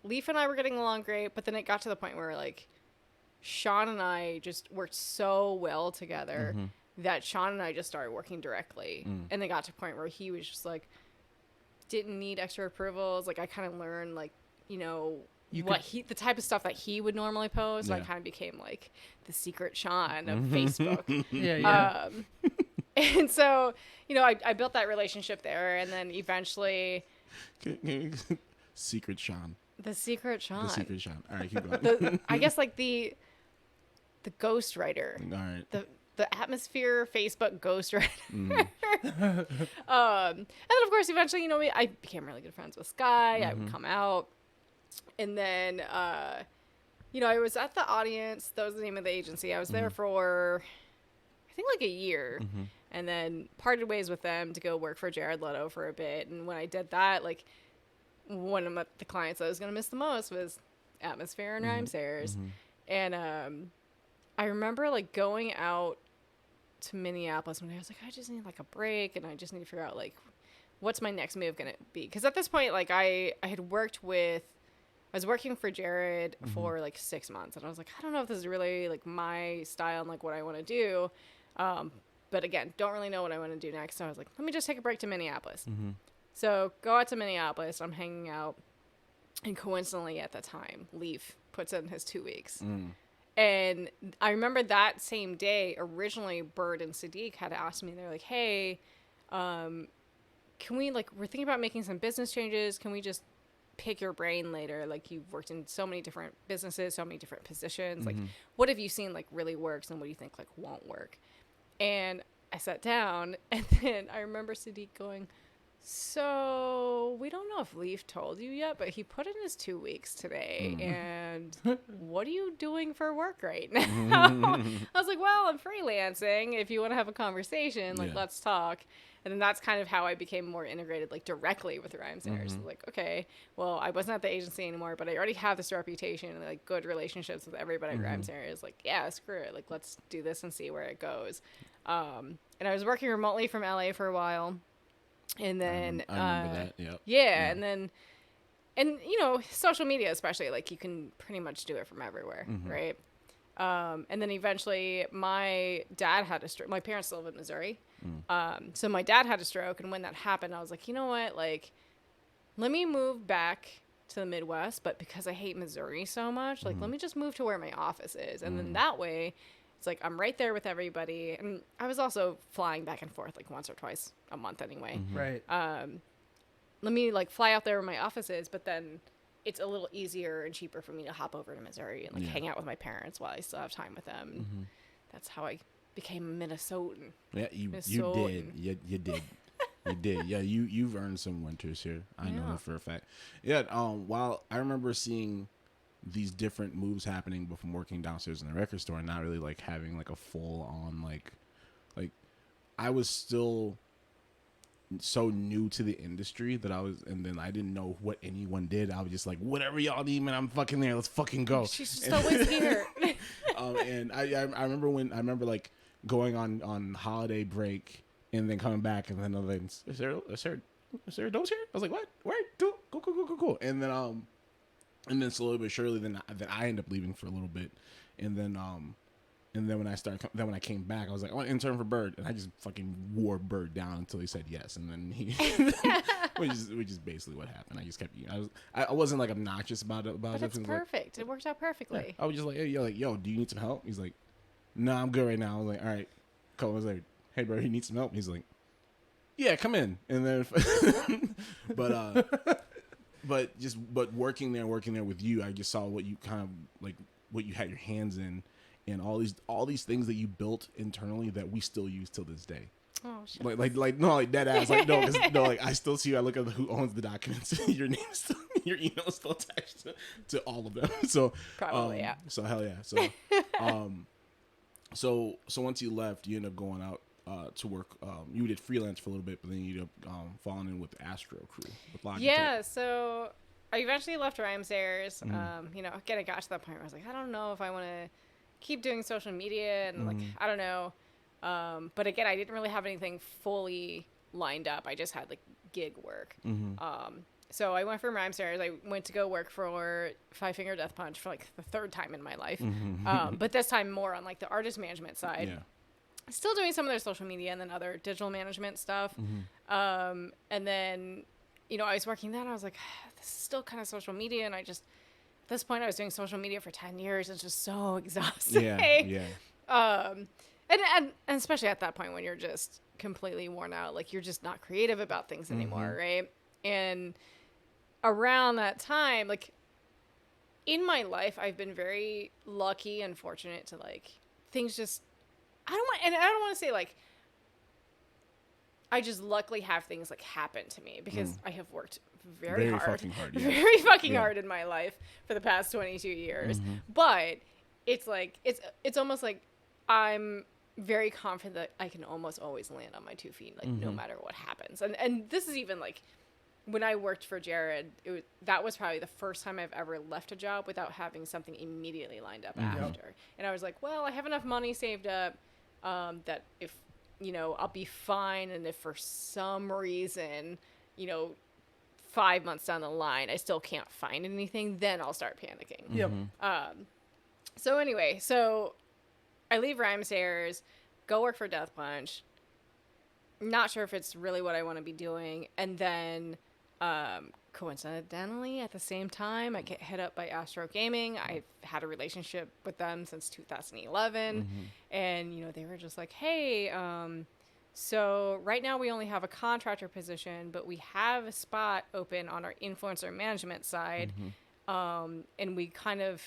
B: Leaf and I were getting along great, but then it got to the point where like Sean and I just worked so well together that Sean and I just started working directly, and it got to a point where he was just like didn't need extra approvals. Like I kind of learned like, you know, the type of stuff that he would normally post. So I kind of became like the secret Sean of Facebook. And so, you know, I built that relationship there, and then eventually
C: Secret Sean.
B: The secret Sean.
C: The secret Sean. All right, keep going.
B: I guess like the ghostwriter.
C: All right.
B: The Atmosphere Facebook ghostwriter. And then of course eventually, you know, I became really good friends with Sky. I would come out. And then, you know, I was at the audience. That was the name of the agency. I was there for, I think, like a year. And then parted ways with them to go work for Jared Leto for a bit. And when I did that, like, one of the clients I was going to miss the most was Atmosphere and Rhymes Errors. And I remember, like, going out to Minneapolis one day. I was like, I just need, like, a break. And I just need to figure out, like, what's my next move going to be? Because at this point, like, I had worked with... I was working for Jared for like 6 months, and I was like, I don't know if this is really like my style and like what I want to do. But again, don't really know what I want to do next. So I was like, let me just take a break to Minneapolis. So go out to Minneapolis. I'm hanging out, and coincidentally at the time, Leaf puts in his 2 weeks. And I remember that same day, originally Bird and Sadiq had asked me, they're like, hey, can we, like, we're thinking about making some business changes. Can we just pick your brain later? Like, you've worked in so many different businesses, so many different positions. Like, what have you seen like really works, and what do you think like won't work? And I sat down, and then I remember Sadiq going, so we don't know if Leaf told you yet, but he put in his 2 weeks today. And what are you doing for work right now? I was like, well, I'm freelancing. If you want to have a conversation, like, let's talk. And then that's kind of how I became more integrated, like, directly with Rhymes Errors. Like, okay, well, I wasn't at the agency anymore, but I already have this reputation and, like, good relationships with everybody at Rhymes Errors. Like, yeah, screw it. Like, let's do this and see where it goes. And I was working remotely from LA for a while. And then,
C: I remember that. Yep.
B: Yeah. And you know, social media, especially, like, you can pretty much do it from everywhere. Right. And then eventually my dad had a stroke. My parents still live in Missouri. So my dad had a stroke. And when that happened, I was like, you know what? Like, let me move back to the Midwest. But because I hate Missouri so much, like, let me just move to where my office is. And then that way It's like I'm right there with everybody. And I was also flying back and forth like once or twice a month anyway.
D: Right.
B: Let me like fly out there where my office is, but then it's a little easier and cheaper for me to hop over to Missouri and like hang out with my parents while I still have time with them. That's how I became a Minnesotan.
C: Yeah, you did. You did. You did. Yeah, you've earned some winters here. I know that for a fact. Yeah. While I remember seeing these different moves happening, but from working downstairs in the record store and not really like having like a full on like I was still so new to the industry that and then I didn't know what anyone did. I was just like, whatever y'all need, man, I'm fucking there. Let's fucking go.
B: She's just always here.
C: And I remember like going on holiday break and then coming back and then is there a dose here? I was like, what? Where? Cool. And then slowly but surely then I end up leaving for a little bit, and then when I came back, I was like, I want to intern for Bird, and I just fucking wore Bird down until he said yes, and then he, which is basically what happened. I just kept, I wasn't like obnoxious about it.
B: But it's perfect. It worked out perfectly.
C: Yeah, I was just like, hey, yo, do you need some help? He's like, no, I'm good right now. I was like, all right, cool. I was like, hey, bro, you need some help? He's like, yeah, come in. And then, but working there with you, I just saw what you kind of like, what you had your hands in. And all these things that you built internally that we still use till this day.
B: Oh shit.
C: Like dead ass. Like no, like I still see. I look at who owns the documents. Your name is still, your email is still attached to all of them. So
B: probably yeah.
C: So hell yeah. So so once you left, you ended up going out to work. You did freelance for a little bit, but then you ended up falling in with the Astro crew with Logitech.
B: Yeah. So I eventually left Rhymesayers. Again, I got to that point where I was like, I don't know if I want to keep doing social media and like I don't know, but again I didn't really have anything fully lined up. I just had like gig work. So I went from Rhymesayers. I went to go work for Five Finger Death Punch for like the third time in my life, but this time more on like the artist management side. Still doing some of their social media and then other digital management stuff. And then I was working that, I was like, this is still kind of social media, and at this point, I was doing social media for 10 years. It's just so exhausting. Yeah. And especially at that point when you're just completely worn out, like you're just not creative about things anymore, right? And around that time, like in my life, I've been very lucky and fortunate to like things just. I don't want to say like. I just luckily have things like happen to me because I have worked very hard.
C: Fucking hard, yeah.
B: Very fucking hard in my life for the past 22 years. But it's like it's almost like I'm very confident that I can almost always land on my 2 feet, like no matter what happens. And this is even like when I worked for Jared, that was probably the first time I've ever left a job without having something immediately lined up after. And I was like, well, I have enough money saved up that if I'll be fine. And if for some reason, 5 months down the line, I still can't find anything, then I'll start panicking.
D: Yep.
B: So anyway, so I leave Rhymesayers, go work for Death Punch. Not sure if it's really what I want to be doing. And then, coincidentally, at the same time, I get hit up by Astro Gaming. I've had a relationship with them since 2011. And, they were just like, hey, so right now we only have a contractor position, but we have a spot open on our influencer management side. And we kind of,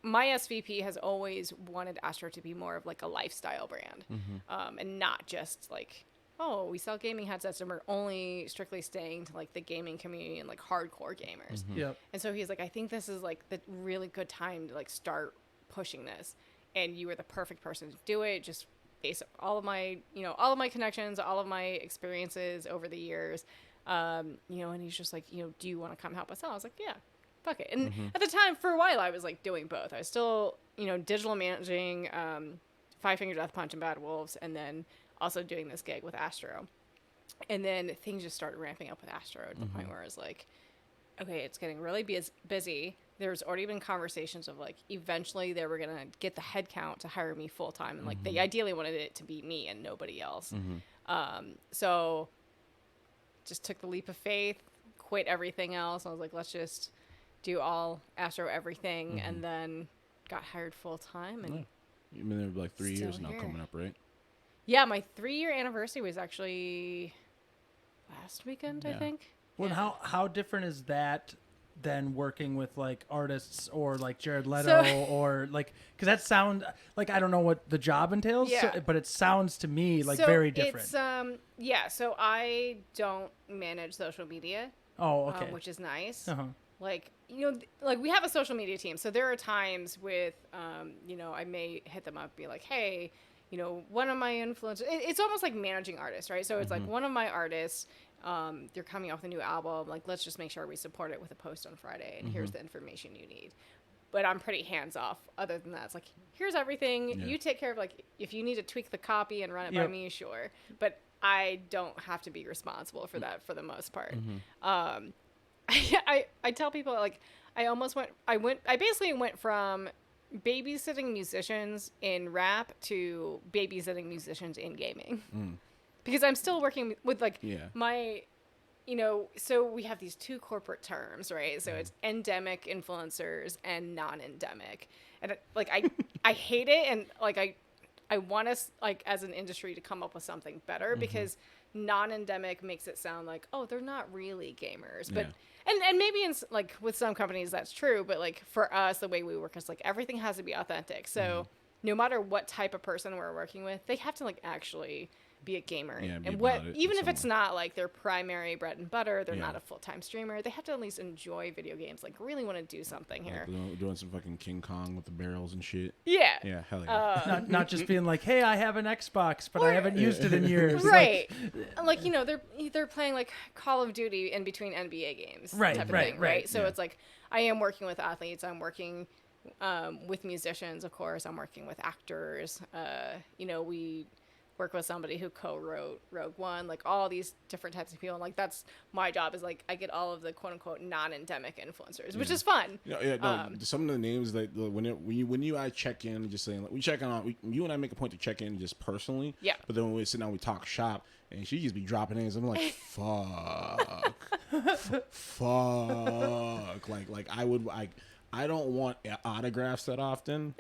B: my SVP has always wanted Astro to be more of like a lifestyle brand, and not just like, oh, we sell gaming headsets and we're only strictly staying to like the gaming community and like hardcore gamers.
D: Yep.
B: And so he's like, I think this is like the really good time to like start pushing this. And you were the perfect person to do it. Just based on all of my connections, all of my experiences over the years. And he's just like, do you want to come help us out? I was like, yeah, fuck it. And at the time, for a while, I was like doing both. I was still, digital managing Five Finger Death Punch and Bad Wolves, and then also doing this gig with Astro. And then things just started ramping up with Astro to the point where I was like, okay, it's getting really busy. There's already been conversations of like, eventually they were going to get the head count to hire me full time. And like, they ideally wanted it to be me and nobody else. So just took the leap of faith, quit everything else. I was like, let's just do all Astro everything. And then got hired full time and
C: You've been there for like 3 years
B: Still
C: now
B: here.
C: coming up, right?
B: Yeah, my 3-year anniversary was actually last weekend, I
C: Yeah.
B: think.
D: Well,
B: Yeah.
D: how different is that than working with like artists or like Jared Leto
B: So-
D: or like, because that sound like, I don't know what the job entails,
B: Yeah.
D: but it sounds to me like
B: So
D: very different.
B: It's yeah. So I don't manage social media,
D: Oh, okay.
B: which is nice.
D: Uh-huh.
B: Like like we have a social media team, so there are times with I may hit them up, be like, hey, one of my influencers. It's almost like managing artists, right? So it's like one of my artists. They're coming off the new album. Like, let's just make sure we support it with a post on Friday, and here's the information you need. But I'm pretty hands off. Other than that, it's like, here's everything.
C: Yeah.
B: You take care of, like, if you need to tweak the copy and run it by
D: Yep.
B: me, sure. But I don't have to be responsible for that for the most part. I tell people, like, I basically went from babysitting musicians in rap to babysitting musicians in gaming. Because I'm still working with, like,
C: Yeah.
B: my, so we have these two corporate terms, right? So it's endemic influencers and non-endemic. And, like, I hate it. And, like, I want us, like, as an industry to come up with something better because non-endemic makes it sound like, oh, they're not really gamers. But, and maybe in, like, with some companies that's true. But, like, for us, the way we work is, like, everything has to be authentic. So no matter what type of person we're working with, they have to, like, actually be a gamer.
C: Yeah, be
B: and
C: about it
B: even if it's
C: somewhere.
B: not like their primary bread and butter, they're
C: Yeah.
B: not a full-time streamer, they have to at least enjoy video games, like really want to do something here.
C: Like doing some fucking King Kong with the barrels and shit.
B: Yeah.
C: Yeah, hell yeah.
D: Not just being like, hey, I have an Xbox, but I haven't used it in years.
B: Right. Like, they're playing like Call of Duty in between NBA games.
D: Right,
B: type of
D: right,
B: thing,
D: right.
B: So
C: Yeah.
B: it's like, I am working with athletes. I'm working with musicians, of course. I'm working with actors. We work with somebody who co-wrote Rogue One, like all these different types of people. And like, that's my job, is like, I get all of the quote unquote non-endemic influencers, which is fun.
C: Some of the names that when you I check in, just saying like, we check on you and I make a point to check in just personally.
B: Yeah.
C: But then when we sit down, we talk shop, and she just be dropping names. I'm like, fuck, fuck. Like I don't want autographs that often.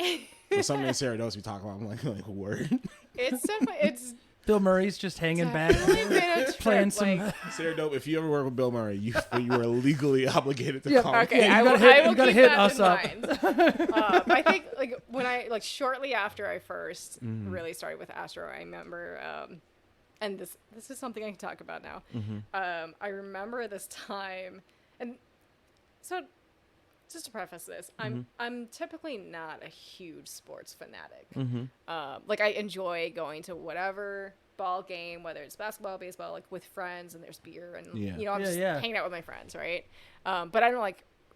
C: But some names Sarah knows we talk about. I'm like word.
B: It's definitely,
D: Bill Murray's just hanging back,
B: definitely been a trip,
D: playing some.
B: like,
C: Sarah Dope, if you ever work with Bill Murray, you are legally obligated to
D: Yeah,
C: call him.
B: okay,
D: Yeah,
B: I
D: you
B: will,
D: gotta hit-
B: I will
D: you gotta
B: keep
D: hit
B: that
D: us
B: in
D: up.
B: mind. I think like when I like shortly after I first really started with Astro, I remember, and this is something I can talk about now. I remember this time, and so just to preface this, I'm typically not a huge sports fanatic. Like, I enjoy going to whatever ball game, whether it's basketball, baseball, like with friends, and there's beer, and
C: Yeah.
B: I'm just hanging out with my friends, right? But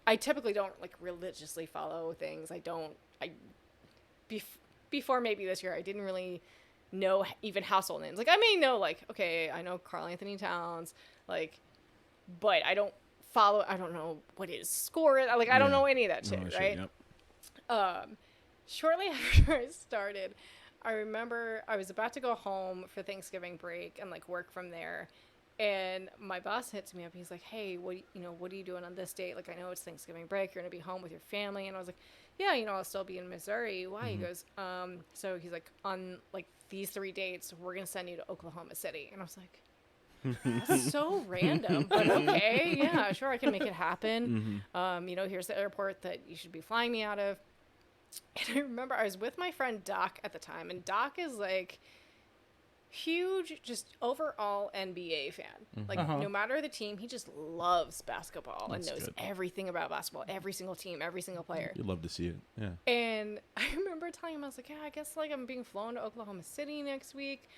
B: I typically don't like religiously follow things. Before maybe this year, I didn't really know even household names. Like, I may know, like, okay, I know Karl Anthony Towns, like, but I don't know what his score is. Like, I don't know any of that shit, right?
C: Yep.
B: Shortly after I started, I remember I was about to go home for Thanksgiving break and like work from there. And my boss hits me up. He's like, hey, what are you doing on this date? Like, I know it's Thanksgiving break. You're going to be home with your family. And I was like, yeah, I'll still be in Missouri. Why? He goes, so he's like, on like these 3 dates, we're going to send you to Oklahoma City. And I was like, that's so random, but okay, yeah, sure, I can make it happen. Here's the airport that you should be flying me out of. And I remember I was with my friend Doc at the time, and Doc is like huge, just overall NBA fan. Like, no matter the team, he just loves basketball and knows everything about basketball, every single team, every single player.
C: You'd love to see it. Yeah.
B: And I remember telling him, I was like, yeah, I guess like I'm being flown to Oklahoma City next week.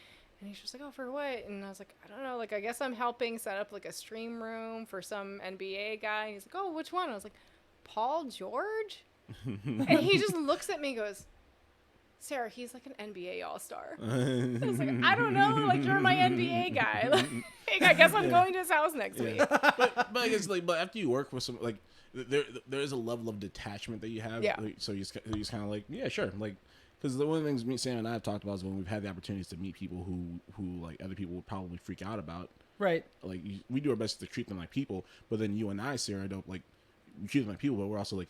B: And he's just like, oh, for what? And I was like, I don't know. Like, I guess I'm helping set up like a stream room for some NBA guy. And he's like, oh, which one? I was like, Paul George? And he just looks at me and goes, Sarah, he's like an NBA all-star. I was like, I don't know. Like, you're my NBA guy. Like, I guess I'm going to his house next week.
C: But I guess but after you work with some like there is a level of detachment that you have.
B: Yeah.
C: Like, so you just kind of like, yeah, sure, like. Because one of the things Sam and I have talked about is when we've had the opportunities to meet people who like other people would probably freak out about.
D: Right.
C: Like, we do our best to treat them like people, but then you and I, Sarah, don't like, we treat them like people, but we're also like,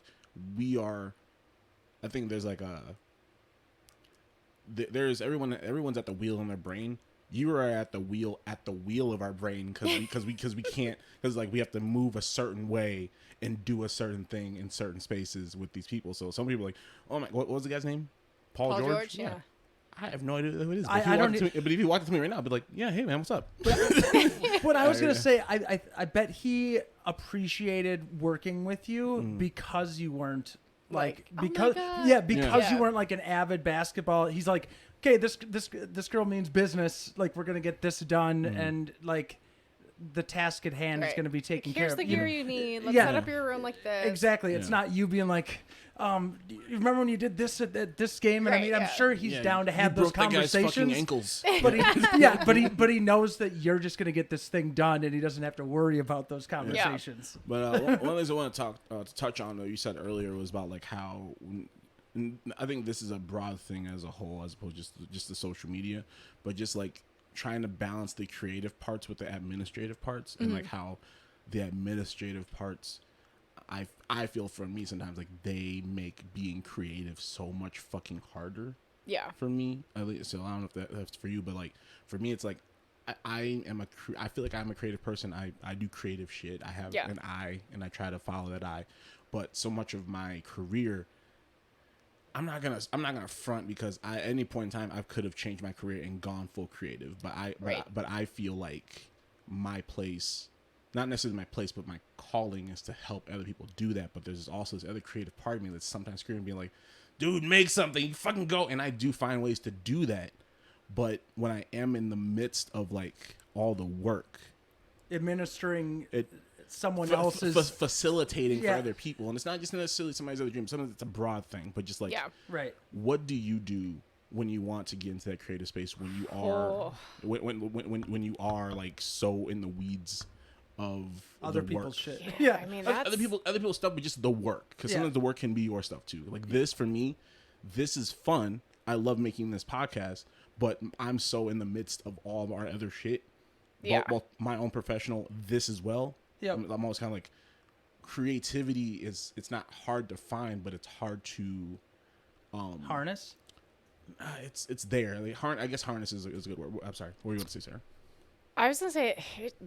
C: we are. I think there's like there's everyone's at the wheel in their brain. You are at the wheel of our brain because we can't, because like we have to move a certain way and do a certain thing in certain spaces with these people. So some people are like, oh my, what was the guy's name? Paul George?
B: Yeah.
C: I have no idea who it is.
D: I
C: But if you walk up to me right now, I'd be like, yeah, hey man, what's up?
D: What I was gonna say, I bet he appreciated working with you because you weren't like
B: oh my
D: because
B: God.
D: because you
B: Yeah.
D: weren't like an avid basketball. He's like, okay, this girl means business. Like we're gonna get this done, and like the task at hand is
B: Right.
D: gonna be taken
B: Here's
D: care
B: the
D: of.
B: gear you need. Let's
D: Yeah.
B: set up your room like this.
D: Exactly. It's
C: Yeah.
D: not you being like, you remember when you did this at this game? And I
B: Right,
D: mean, I'm
B: yeah.
D: sure he's down to have
C: you
D: those
C: broke that guy's fucking
D: conversations.
C: ankles.
D: But he, but he knows that you're just gonna get this thing done, and he doesn't have to worry about those conversations.
C: But one of the things I want to touch on, though, you said earlier, was about like how, and I think this is a broad thing as a whole, as opposed to just the social media, but just like trying to balance the creative parts with the administrative parts, and like how the administrative parts, I feel for me sometimes like they make being creative so much fucking harder.
B: Yeah.
C: For me, at least. So I don't know if that's for you, but like for me, it's like I feel like I'm a creative person. I do creative shit. I have an eye, and I try to follow that eye. But so much of my career, I'm not gonna front, because at any point in time I could have changed my career and gone full creative. But I feel like my place, not necessarily my place, but my calling is to help other people do that. But there's also this other creative part of me that's sometimes screaming, being like, dude, make something, fucking go. And I do find ways to do that. But when I am in the midst of like all the work,
D: Administering
C: it
D: someone else's
C: facilitating for other people, and it's not just necessarily somebody's other dream. Sometimes it's a broad thing, but just like,
D: right.
C: what do you do when you want to get into that creative space, when you are when you are like so in the weeds of
D: Other
C: the
D: people's
C: work.
D: shit.
B: Yeah. I mean, that's...
C: other people's stuff, but just the work, because sometimes the work can be your stuff too. Like this, for me, this is fun. I love making this podcast, but I'm so in the midst of all of our other shit. Well, my own professional, this as well. Yeah, I'm always kind of like, creativity is, it's not hard to find, but it's hard to
D: harness.
C: It's there. Like, I guess harness is a good word. I'm sorry. What were you going to say, Sarah?
B: I was gonna say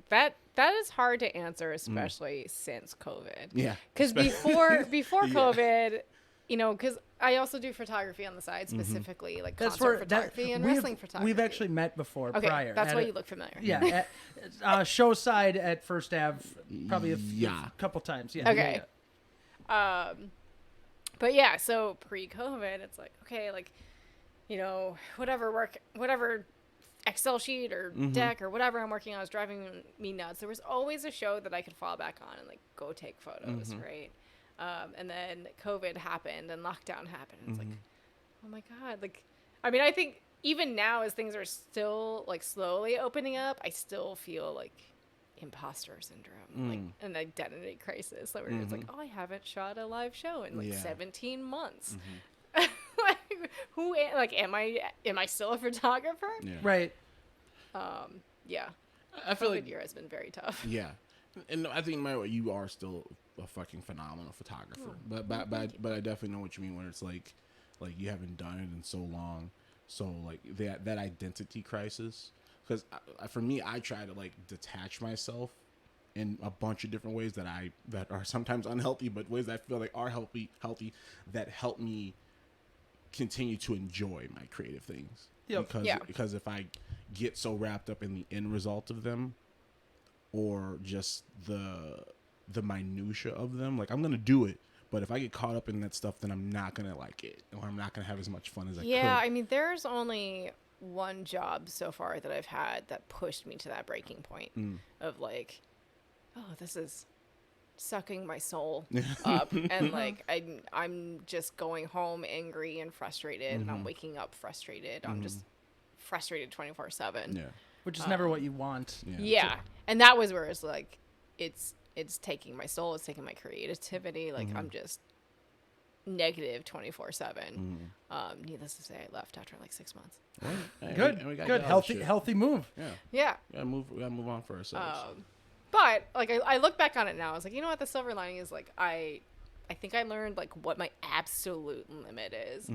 B: that is hard to answer, especially since COVID.
C: Yeah.
B: Because before COVID, you know, because I also do photography on the side, specifically like concert photography and wrestling photography.
D: We've actually met before prior.
B: That's why you look familiar.
D: Yeah, at show side at First Ave, probably a couple times. Yeah.
B: Okay. Yeah. But yeah, so pre-COVID, it's like, okay, like, you know, whatever Excel sheet or deck or whatever I'm working on is driving me nuts. There was always a show that I could fall back on and like go take photos, right? And then COVID happened and lockdown happened. And it's like, oh my God. Like, I mean, I think even now as things are still like slowly opening up, I still feel like imposter syndrome, like an identity crisis. Where it's like, oh, I haven't shot a live show in like 17 months. Like, who, like, am I still a photographer?
C: Yeah.
D: Right.
B: Yeah.
C: I feel like
B: year has been very tough.
C: Yeah. And I think, Mary, you are still a fucking phenomenal photographer. But I definitely know what you mean when it's like you haven't done it in so long. So like that identity crisis, because for me, I try to like detach myself in a bunch of different ways that are sometimes unhealthy, but ways that I feel like are healthy that help me continue to enjoy my creative things. Because if I get so wrapped up in the end result of them, or just the minutia of them, like I'm gonna do it, but if I get caught up in that stuff, then I'm not gonna like it, or I'm not gonna have as much fun as I could.
B: Yeah, I mean, there's only one job so far that I've had that pushed me to that breaking point of like, oh, this is sucking my soul up, and like I'm just going home angry and frustrated, and I'm waking up frustrated. I'm just frustrated 24/7.
C: Yeah.
D: Which is never what you want.
B: Yeah. And that was where it's like, it's taking my soul, it's taking my creativity. Like I'm just negative 24/7. Needless to say, I left after like 6 months.
C: Hey,
D: good, healthy move.
B: Yeah.
C: We gotta move on for ourselves.
B: But like I look back on it now, I was like, you know what, the silver lining is like I think I learned like what my absolute limit is.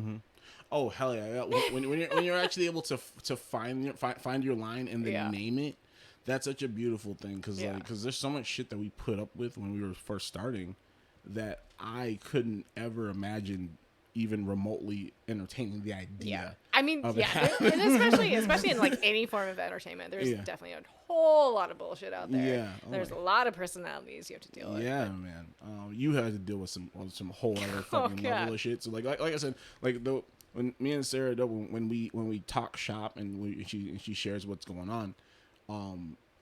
C: Oh hell yeah! When you're actually able to find your line and then name it, that's such a beautiful thing. Because there's so much shit that we put up with when we were first starting that I couldn't ever imagine even remotely entertaining the idea.
B: Yeah, I mean, and especially in like any form of entertainment, there's definitely a whole lot of bullshit out there.
C: Yeah,
B: there's a lot of personalities you have to deal with.
C: Yeah, man. You had to deal with some whole other fucking level of shit. So like I said, like when me and Sarah when we talk shop and she shares what's going on,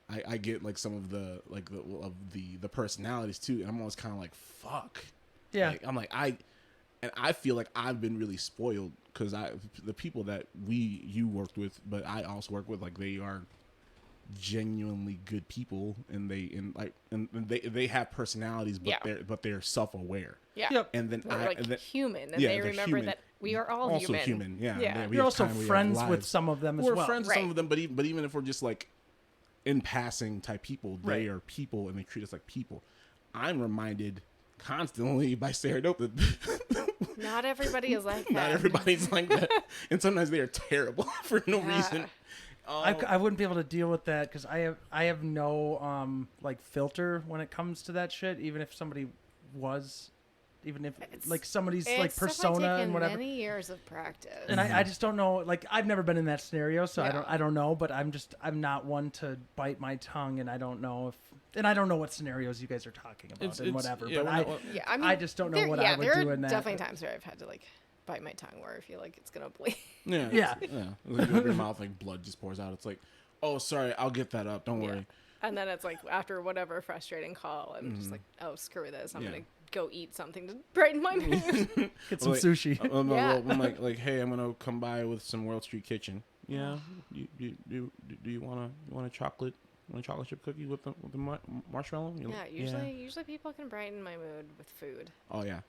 C: I get like some of the personalities too, and I'm always kind of like fuck.
D: Yeah,
C: like, I'm like I feel like I've been really spoiled because the people that you worked with, but I also work with, like they are genuinely good people, and they have personalities, but they're self-aware.
B: Yeah.
D: Yep.
C: And then
B: human, and they remember that we are all
C: also
B: human.
C: Yeah.
D: You're also friends with some of them as well.
C: We're friends with some of them, but even if we're just like in passing type people, they are people, and they treat us like people. I'm reminded constantly by Sarah Dope that
B: not everybody is like that.
C: Not everybody's like that, and sometimes they are terrible for no reason.
D: I wouldn't be able to deal with that because I have no like filter when it comes to that shit. Even if somebody was, even if like somebody's like persona and whatever.
B: Many years of practice,
D: and I just don't know. Like I've never been in that scenario, so I don't know. But I'm not one to bite my tongue, and I don't know what scenarios you guys are talking about and whatever.
C: Yeah,
D: but
B: I mean,
D: I just don't know what I would do in that.
B: There are definitely times where I've had to like bite my tongue where I feel like it's gonna bleed.
C: Yeah. Like your mouth, like blood just pours out. It's like, oh, sorry, I'll get that up. Don't worry.
B: And then it's like after whatever frustrating call, I'm just like, oh, screw this. I'm gonna go eat something to brighten my mood.
D: Get some sushi.
C: I'm like, hey, I'm gonna come by with some World Street Kitchen. Yeah. Do you want a chocolate? Want a chocolate chip cookie with the marshmallow?
B: Usually people can brighten my mood with food.
C: Oh yeah.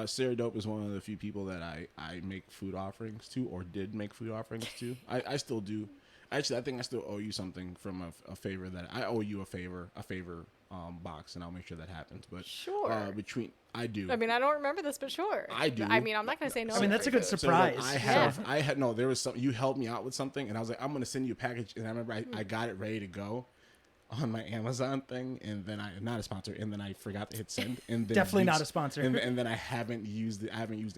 C: Sarah Dope is one of the few people that I make food offerings to, or did make food offerings to. I still do. Actually, I think I still owe you something from a favor that I owe you a favor box, and I'll make sure that happens. But
B: sure,
C: I do.
B: I mean, I don't remember this, but sure,
C: I do.
B: I mean, I'm not gonna say no.
D: I mean, that's a good surprise.
C: So there was some. You helped me out with something, and I was like, I'm gonna send you a package, and I remember I got it ready to go on my Amazon thing, and then not a sponsor, and then I forgot to hit send, and then
D: definitely not a sponsor,
C: and then I haven't used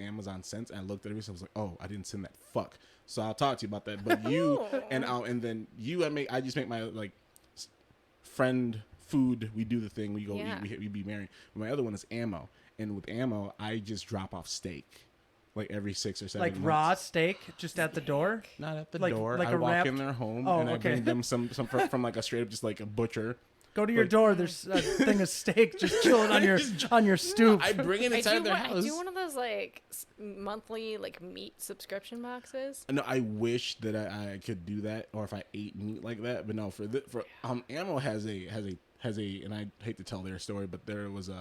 C: Amazon since. And I looked at it, so I was like, oh, I didn't send that. Fuck. So I'll talk to you about that. But you and then you, I just make my like friend food. We do the thing. We go eat. We be merry. My other one is ammo, and with ammo, I just drop off steak. Like every 6 or 7
D: like
C: months.
D: Raw steak just at the door?
C: Not at the door. I walk in their home and I bring them some from like a straight up just like a butcher.
D: Go to your door. There's a thing of steak just chilling on your stoop.
C: I bring it inside their house.
B: I do one of those like monthly like meat subscription boxes.
C: No, I wish that I could do that, or if I ate meat like that. But no, for Ammo has a and I hate to tell their story, but there was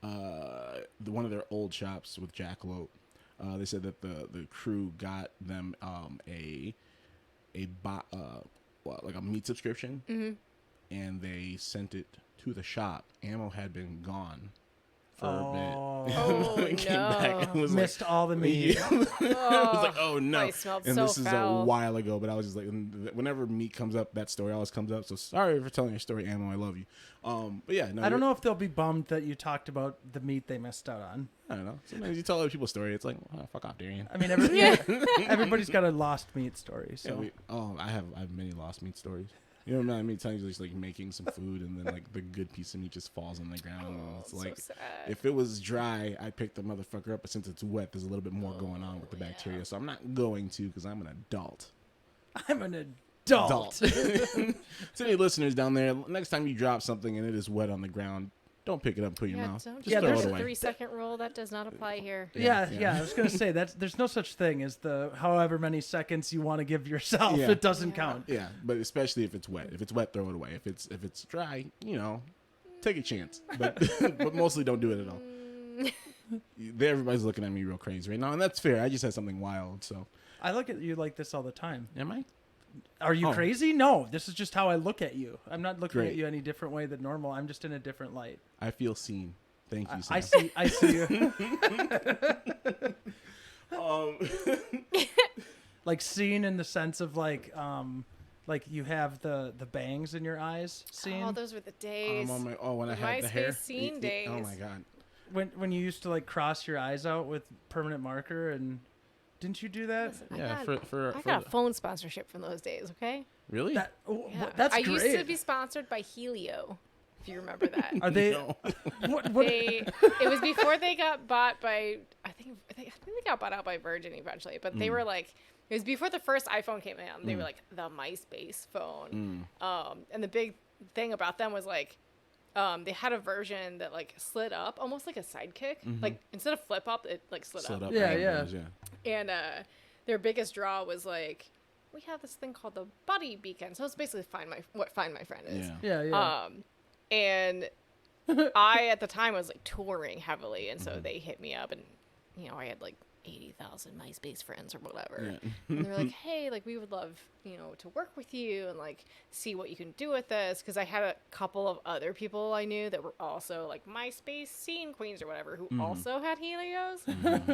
C: one of their old shops with Jackalope. They said that the crew got them like a meat subscription, and they sent it to the shop. Ammo had been gone for a bit.
B: Oh,
C: came back and was
D: missed all the meat.
C: I was like, oh no!
B: It smelled
C: and
B: so
C: this
B: foul.
C: is a while ago, but I was just like, whenever meat comes up, that story always comes up. So sorry for telling your story, Ammo. I love you. But yeah, no,
D: I don't know if they'll be bummed that you talked about the meat they missed out on.
C: I don't know. Sometimes you tell other people's story, it's like, oh, fuck off, Darien.
D: I mean, everybody's got a lost meat story. So
C: I have many lost meat stories. You know how many times you're just like making some food and then like the good piece of meat just falls on the ground. And it's like,
B: so sad.
C: If it was dry, I pick the motherfucker up, but since it's wet, there's a little bit more going on with the bacteria. So I'm not going to, because I'm an adult.
D: I'm an adult.
C: To any listeners down there, next time you drop something and it is wet on the ground, don't pick it up and put it in your mouth. Just throw
B: there's
C: it
B: a
C: away.
B: 3-second rule that does not apply here.
D: Yeah. I was gonna say there's no such thing as the however many seconds you want to give yourself.
C: Yeah.
D: It doesn't count.
C: Yeah, but especially if it's wet. If it's wet, throw it away. If it's dry, take a chance. But mostly don't do it at all. Everybody's looking at me real crazy right now, and that's fair. I just had something wild, so.
D: I look at you like this all the time.
C: Am I?
D: Are you crazy? No, this is just how I look at you. I'm not looking
C: Great.
D: at you any different way than normal. I'm just in a different light.
C: I feel seen. Thank you, Sam.
D: I see you. Like scene in the sense of like you have the bangs in your eyes scene.
B: Oh, those were the days.
C: When I had the
B: MySpace
C: hair.
B: scene days.
C: Oh my god.
D: When you used to like cross your eyes out with permanent marker, and didn't you do that?
B: Listen,
C: Yeah,
B: I got a phone sponsorship from those days. Okay.
C: Really?
B: Yeah.
D: That's
B: I
D: great.
B: used to be sponsored by Helio, if you remember that.
D: Are they?
C: No.
D: What?
B: It was before they got bought by. I think they got bought out by Virgin eventually, but they were like. It was before the first iPhone came out. They were like the MySpace phone. And the big thing about them was like, they had a version that like slid up, almost like a sidekick. Like instead of flip up, it like slid up.
D: Yeah,
B: right?
D: yeah.
B: And their biggest draw was like, we have this thing called the Buddy Beacon. So it's basically what Find My Friend is.
D: Yeah.
B: And I at the time was like touring heavily, and so they hit me up, and I had like 80,000 MySpace friends or whatever.
C: Yeah.
B: And they're like, hey, like we would love, to work with you and like see what you can do with this. Cause I had a couple of other people I knew that were also like MySpace scene queens or whatever who also had Helios.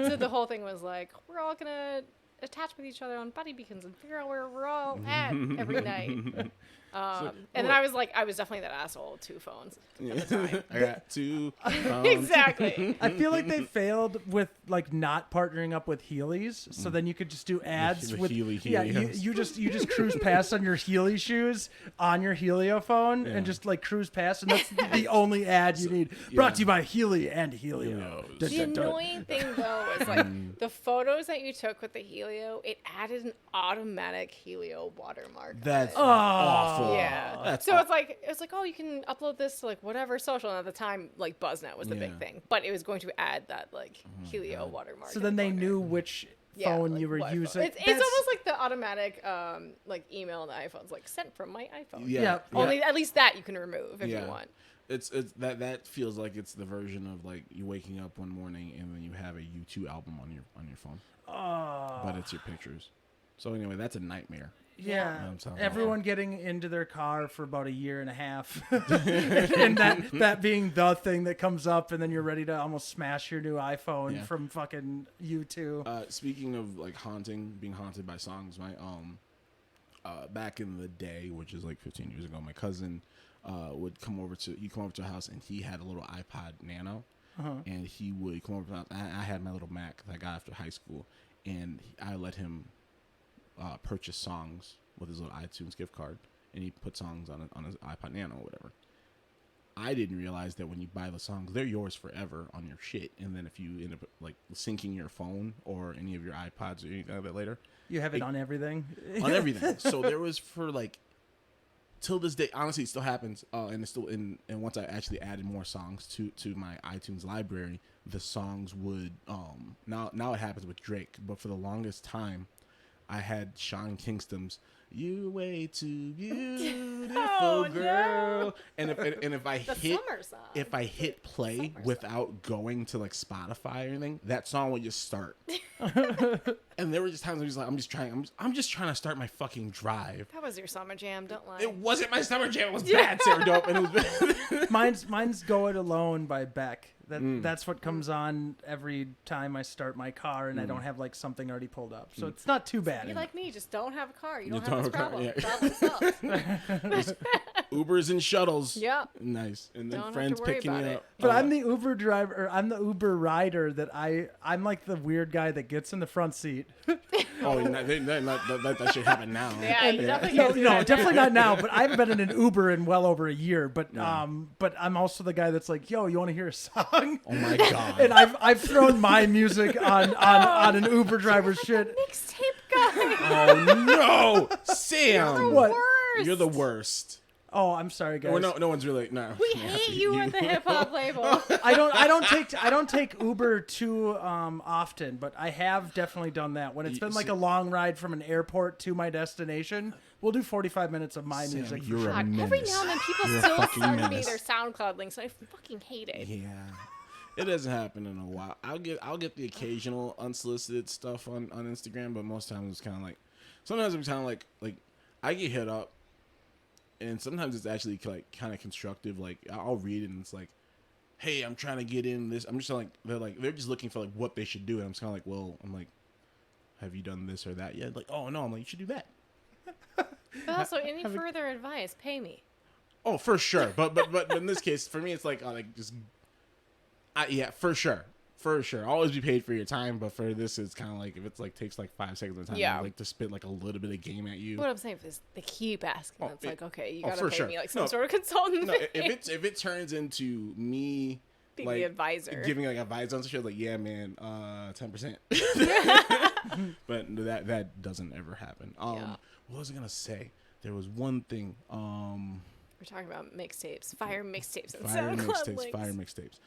B: So the whole thing was like, we're all gonna attach with each other on Buddy Beacons and figure out where we're all at every night. And then I was definitely that asshole with 2 phones at the time.
C: I got 2 phones.
B: Exactly.
D: I feel like they failed with like not partnering up with Heelys, so then you could just do ads
C: The
D: with
C: Heely
D: yeah.
C: Helios.
D: You just cruise past on your Heely shoes on your Helio phone and just like cruise past, and that's the only ad you need. Brought to you by Heely and Helio.
C: Helios.
B: The annoying thing though was like the photos that you took with the Helio, it added an automatic Helio watermark.
C: That's
B: on it.
C: awful.
B: Yeah.
C: That's
B: So it's like oh, you can upload this to like whatever social. And at the time, like BuzzNet was the big thing, but it was going to add that like Helio watermark.
D: So
B: in
D: then
B: the
D: they
B: corner.
D: knew which phone you were
B: what phone.
D: using.
B: It's almost like the automatic like email on the iPhones, like sent from my iPhone.
D: Yeah.
B: Only at least that you can remove if you want.
C: It's that feels like it's the version of like you waking up one morning and then you have a U2 album on your phone. But it's your pictures. So anyway, that's a nightmare.
D: Yeah,
C: I'm
D: everyone getting into their car for about a year and a half, and that being the thing that comes up, and then you're ready to almost smash your new iPhone from fucking U2.
C: Speaking of like being haunted by songs, back in the day, which is like 15 years ago, my cousin would come over to our house, and he had a little iPod Nano, and he would come over. I had my little Mac that I got after high school, and I let him purchase songs with his little iTunes gift card, and he put songs on his iPod Nano or whatever. I didn't realize that when you buy the songs, they're yours forever on your shit, and then if you end up like syncing your phone or any of your iPods or anything like that later,
D: You have it on everything?
C: on everything. So there was for like till this day, honestly, it still happens, and it's still and once I actually added more songs to my iTunes library, the songs would now it happens with Drake, but for the longest time I had Sean Kingston's "You Way Too Beautiful Girl," and if I hit play without going to like Spotify or anything, that song would just start. And there were just times I was like, I'm just trying to start my fucking drive.
B: That was your summer jam. Don't lie.
C: It wasn't my summer jam. It was bad, Sarah Dope, and it was
D: Mine's "Go It Alone" by Beck. That's what comes on every time I start my car, and I don't have like something already pulled up, so it's not too bad.
B: You're like me, just don't have a car. You don't
C: don't
B: have this
C: have a car,
B: problem.
C: yeah.
B: Problem solved.
C: Ubers and shuttles.
B: Yeah.
C: Nice. And then
B: Don't have
C: friends
B: to worry
C: picking
B: about
C: you
B: it.
C: up.
D: But I'm the Uber driver, or I'm the Uber rider that I'm like the weird guy that gets in the front seat.
C: That should happen now.
B: Yeah, you definitely
D: No,
B: can't do that
D: definitely
B: now.
D: not now. But I haven't been in an Uber in well over a year. But I'm also the guy that's like, yo, you want to hear a song?
C: Oh my god.
D: And I've thrown my music on an Uber driver's shit.
B: Mixtape guy.
C: Oh no, Sam!
D: What?
C: You're the worst.
D: Oh, I'm sorry, guys.
C: Well, no one's really no.
B: We hate you at the hip hop label.
D: I don't take Uber too often, but I have definitely done that. When it's been like a long ride from an airport to my destination, we'll do 45 minutes of my
C: Sam,
D: music.
C: you're a
B: God,
C: menace.
B: every now and then people
C: You're a
B: still
C: fucking
B: send me
C: menace.
B: their SoundCloud links, and I fucking hate it.
C: Yeah. It doesn't happen in a while. I'll get the occasional unsolicited stuff on Instagram, but most times it's kind of like, sometimes I'm kind of like I get hit up, and sometimes it's actually like kind of constructive. Like I'll read it and it's like, hey, I'm trying to get in this. I'm just like they're just looking for like what they should do, and I'm just kind of like, well, I'm like, have you done this or that yet? Like, oh no, I'm like, you should do that.
B: But also, any further advice, pay me.
C: Oh, for sure. But in this case, for me, it's like, yeah, for sure. For sure. Always be paid for your time, but for this, it's kind of like, if it's like, takes like 5 seconds of time,
B: Yeah.
C: I like to spit like a little bit of game at you.
B: What I'm saying is they keep asking. It's like, okay, you gotta
C: for
B: pay
C: sure.
B: me like some
C: No.
B: sort of consultant.
C: No, if it turns into me
B: Being
C: like
B: the advisor.
C: giving like advice on some shit, like, yeah, man, 10%. But that doesn't ever happen. What was I gonna say? There was one thing.
B: We're talking about mixtapes, fire mixtapes, and
C: Fire
B: SoundCloud
C: mixtapes,
B: links.
C: fire mixtapes.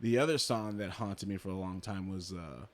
C: The other song that haunted me for a long time was the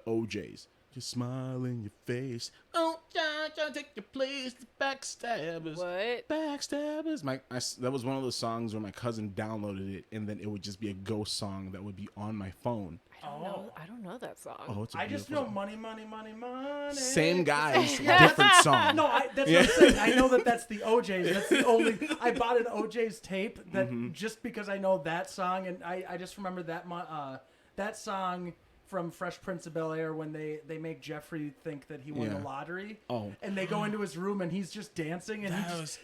C: OJs. Just smile in your face. Oh, trying to take your place. The backstabbers.
B: What?
C: Backstabbers. That was one of those songs where my cousin downloaded it, and then it would just be a ghost song that would be on my phone.
B: I don't know that song.
C: Oh, it's a
D: I just
C: beautiful
D: know
C: song.
D: money, money, money, money.
C: Same guys, different song.
D: No, that's what I'm saying. I know that's the OJs. That's the only. I bought an OJ's tape that just because I know that song, and I just remember that song from Fresh Prince of Bel-Air when they make Jeffrey think that he won the lottery.
C: Oh.
D: And they go into his room and he's just dancing and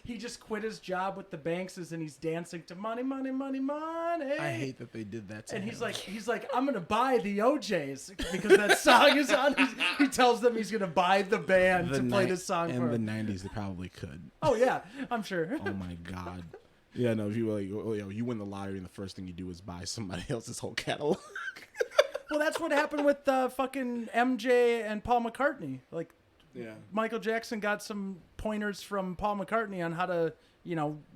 D: he just quit his job with the Bankses and he's dancing to money, money, money, money.
C: I hate that they did that to
D: And
C: him.
D: he's like, I'm gonna buy the OJs because that song is on. He tells them he's gonna buy the band to play this song
C: in
D: for
C: the
D: him.
C: 90s, they probably could.
D: Oh yeah, I'm sure.
C: Oh my god. Yeah, no, if you were like, oh, you win the lottery and the first thing you do is buy somebody else's whole catalog.
D: Well, that's what happened with fucking MJ and Paul McCartney. Like,
C: Yeah.
D: Michael Jackson got some pointers from Paul McCartney on how to,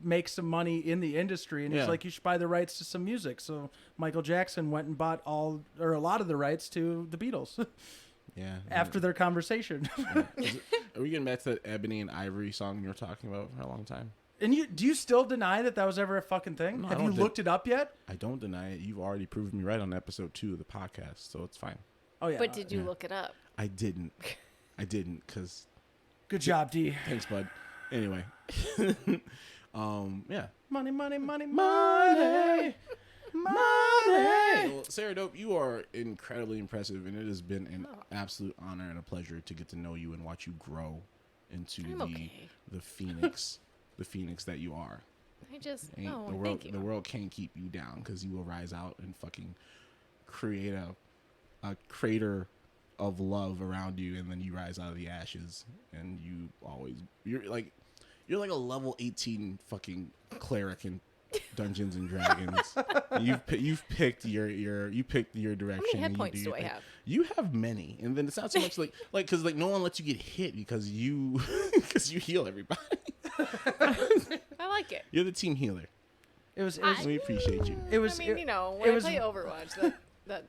D: make some money in the industry, and he's like, you should buy the rights to some music. So Michael Jackson went and bought a lot of the rights to the Beatles.
C: Yeah.
D: After their conversation.
C: Are we getting back to that Ebony and Ivory song you were talking about for a long time?
D: And do you still deny that was ever a fucking thing?
C: No, I
D: Have you
C: don't
D: looked it up yet?
C: I don't deny it. You've already proven me right on episode 2 of the podcast, so it's fine.
D: Oh yeah.
B: But did you look it up?
C: I didn't, because...
D: Good job, D.
C: Thanks, bud. Anyway. Yeah.
D: Money, money, money, money. Money.
C: Well, Sarah Dope, you are incredibly impressive, and it has been an absolute honor and a pleasure to get to know you and watch you grow into the phoenix, the phoenix that you are.
B: Thank you.
C: The world can't keep you down because you will rise out and fucking create a crater of love around you, and then you rise out of the ashes, and you're like a level 18 fucking cleric in Dungeons and Dragons. You've picked your direction.
B: How many hit points do I have?
C: You have many, and then it's not so much like because no one lets you get hit because you heal everybody.
B: I like it.
C: You're the team healer. We appreciate you.
B: When I play Overwatch, that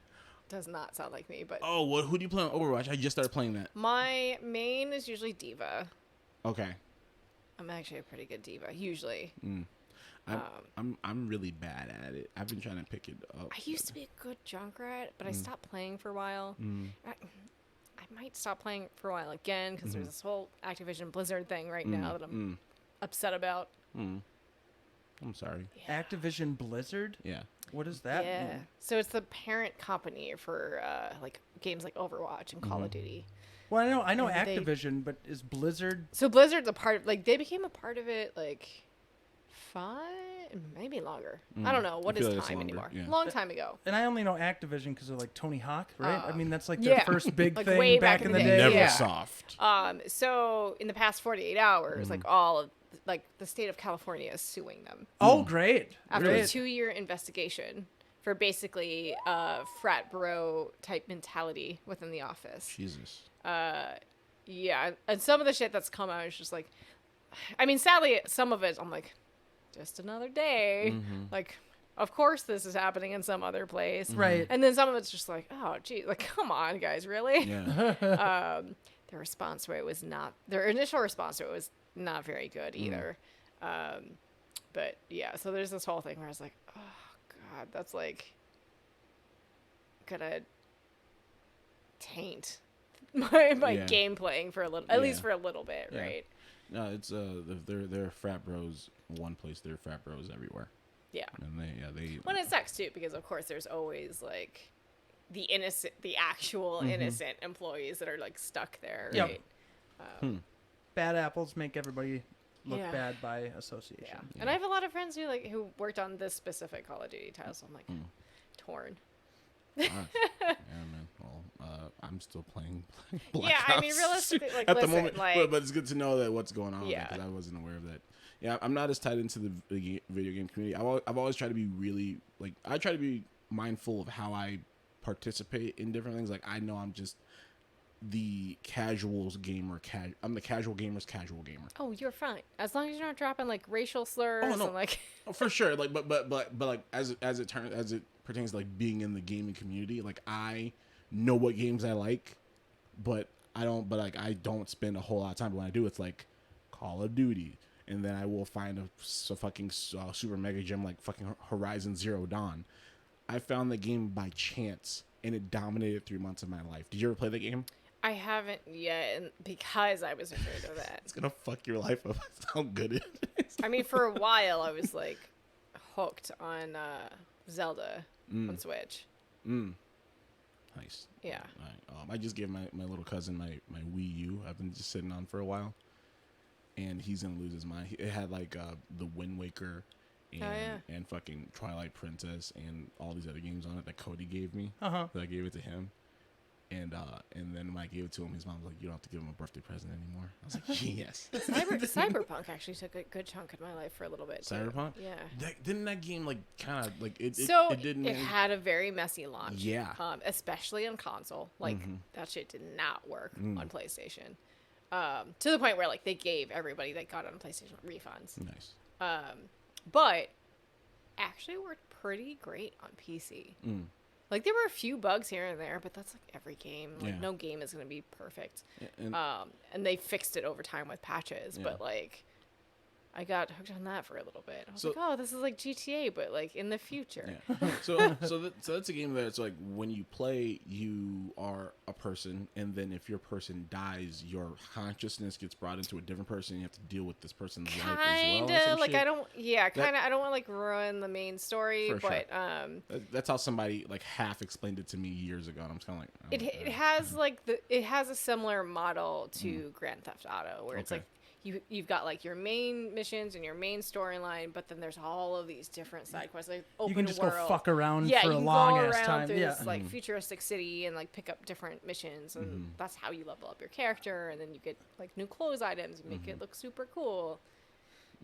B: does not sound like me. But
C: Who do you play on Overwatch? I just started playing that.
B: my main is usually Diva.
C: Okay.
B: I'm actually a pretty good Diva usually.
C: I'm really bad at it. I've been trying to pick it up.
B: I used to be a good Junkrat, but I stopped playing for a while. I might stop playing for a while again because there's this whole Activision Blizzard thing right now that I'm upset about.
C: I'm sorry.
B: Yeah.
D: Activision Blizzard?
C: Yeah.
D: What is that?
B: Yeah. So it's the parent company for like games like Overwatch and Call of Duty.
D: Well, I know
B: And
D: Activision, but is Blizzard?
B: So Blizzard's a part of, they became a part of it 5, maybe longer. I don't know. What is
C: feel like it's
B: time
C: longer,
B: anymore?
C: yeah.
B: Long time ago.
D: And I only know Activision because of Tony Hawk, right? I mean, that's their
B: yeah.
D: first big
B: Like,
D: thing
B: way
D: back in the day.
C: Never
B: Yeah.
C: soft.
B: So in the past 48 hours, all of the state of California is suing them
D: Oh, great!
B: after a
D: Great.
B: 2-year investigation for basically frat bro type mentality within the office.
C: Jesus.
B: Yeah, and some of the shit that's come out is just sadly, some of it I'm like, just another day. Of course this is happening in some other place.
D: Right.
B: And then some of it's just like, oh, gee, come on, guys, really?
C: Yeah.
B: Their initial response to it was not very good either. But yeah, so there's this whole thing where I was like, oh, God, that's gonna taint my game playing for at least for a little bit,
C: Yeah.
B: right?
C: No, it's they're frat bros one place. They're frat bros everywhere.
B: Yeah.
C: And they
B: Well, it sucks too because of course there's always the actual innocent employees that are like stuck there.
D: Yep.
B: Right?
D: Bad apples make everybody look
B: Yeah.
D: bad by association.
B: Yeah. And I have a lot of friends who worked on this specific Call of Duty title, so I'm like torn.
C: Yeah, man. Well, I'm still playing Black
B: Yeah, I mean,
C: Ops
B: realistically, like,
C: at
B: listen,
C: the moment,
B: like,
C: but it's good to know that what's going on.
B: Yeah.
C: Because I wasn't aware of that. Yeah, I'm not as tied into the video game community. I've always tried to be really like I try to be mindful of how I participate in different things. Like I know I'm just the casuals gamer. I'm the casual gamer's casual gamer.
B: oh, you're fine as long as you're not dropping like racial slurs
C: no.
B: and like.
C: Oh, for sure. Like, but like as it pertains to like being in the gaming community, like I know what games I like, but I don't spend a whole lot of time. But when I do, it's like Call of Duty, and then I will find a fucking super mega gem like fucking Horizon Zero Dawn. I found the game by chance, and it dominated 3 months of my life. Did you ever play the game?
B: I haven't yet, and because I was afraid of that.
C: It's gonna fuck your life up. That's how good it is.
B: I mean, for a while, I was like hooked on Zelda on Switch.
C: Nice.
B: Yeah.
C: I just gave my little cousin my Wii U. I've been just sitting on for a while, and he's gonna lose his mind. It had like the Wind Waker, and fucking Twilight Princess, and all these other games on it that Cody gave me. That I gave it to him, and then when I gave it to him, his mom was like, "You don't have to give him a birthday present anymore." I was like, "Yes."
B: Cyberpunk actually took a good chunk of my life for a little bit. Too.
C: Cyberpunk.
B: Yeah.
C: Didn't that game like kind of like it?
B: So
C: it didn't.
B: It had a very messy launch.
C: Yeah.
B: Especially on console, like that shit did not work on PlayStation. To the point where like they gave everybody that got it on PlayStation refunds.
C: Nice.
B: But actually worked pretty great on PC. Like there were a few bugs here and there, but that's like every game. Like no game is gonna be perfect.
C: Yeah,
B: and they fixed it over time with patches. But like, I got hooked on that for a little bit. I was like, oh, this is like GTA, but like in the future.
C: Yeah. So that's a game that's like when you play, you are a person, and then if your person dies, your consciousness gets brought into a different person. And you have to deal with this person's life as well.
B: Kinda like I don't. Yeah, kind of. I don't want to like ruin the main story,
C: For
B: but
C: sure. That's how somebody like half explained it to me years ago, and I'm kind of like,
B: it has like it has a similar model to Grand Theft Auto, where it's like. You've got like your main missions and your main storyline, but then there's all of these different side quests, like open world.
D: You can just go fuck around
B: for
D: a
B: you can
D: long
B: go
D: ass
B: around
D: time.
B: through
D: Yeah.
B: this like futuristic city and like pick up different missions, and that's how you level up your character, and then you get like new clothes items and make it look super cool.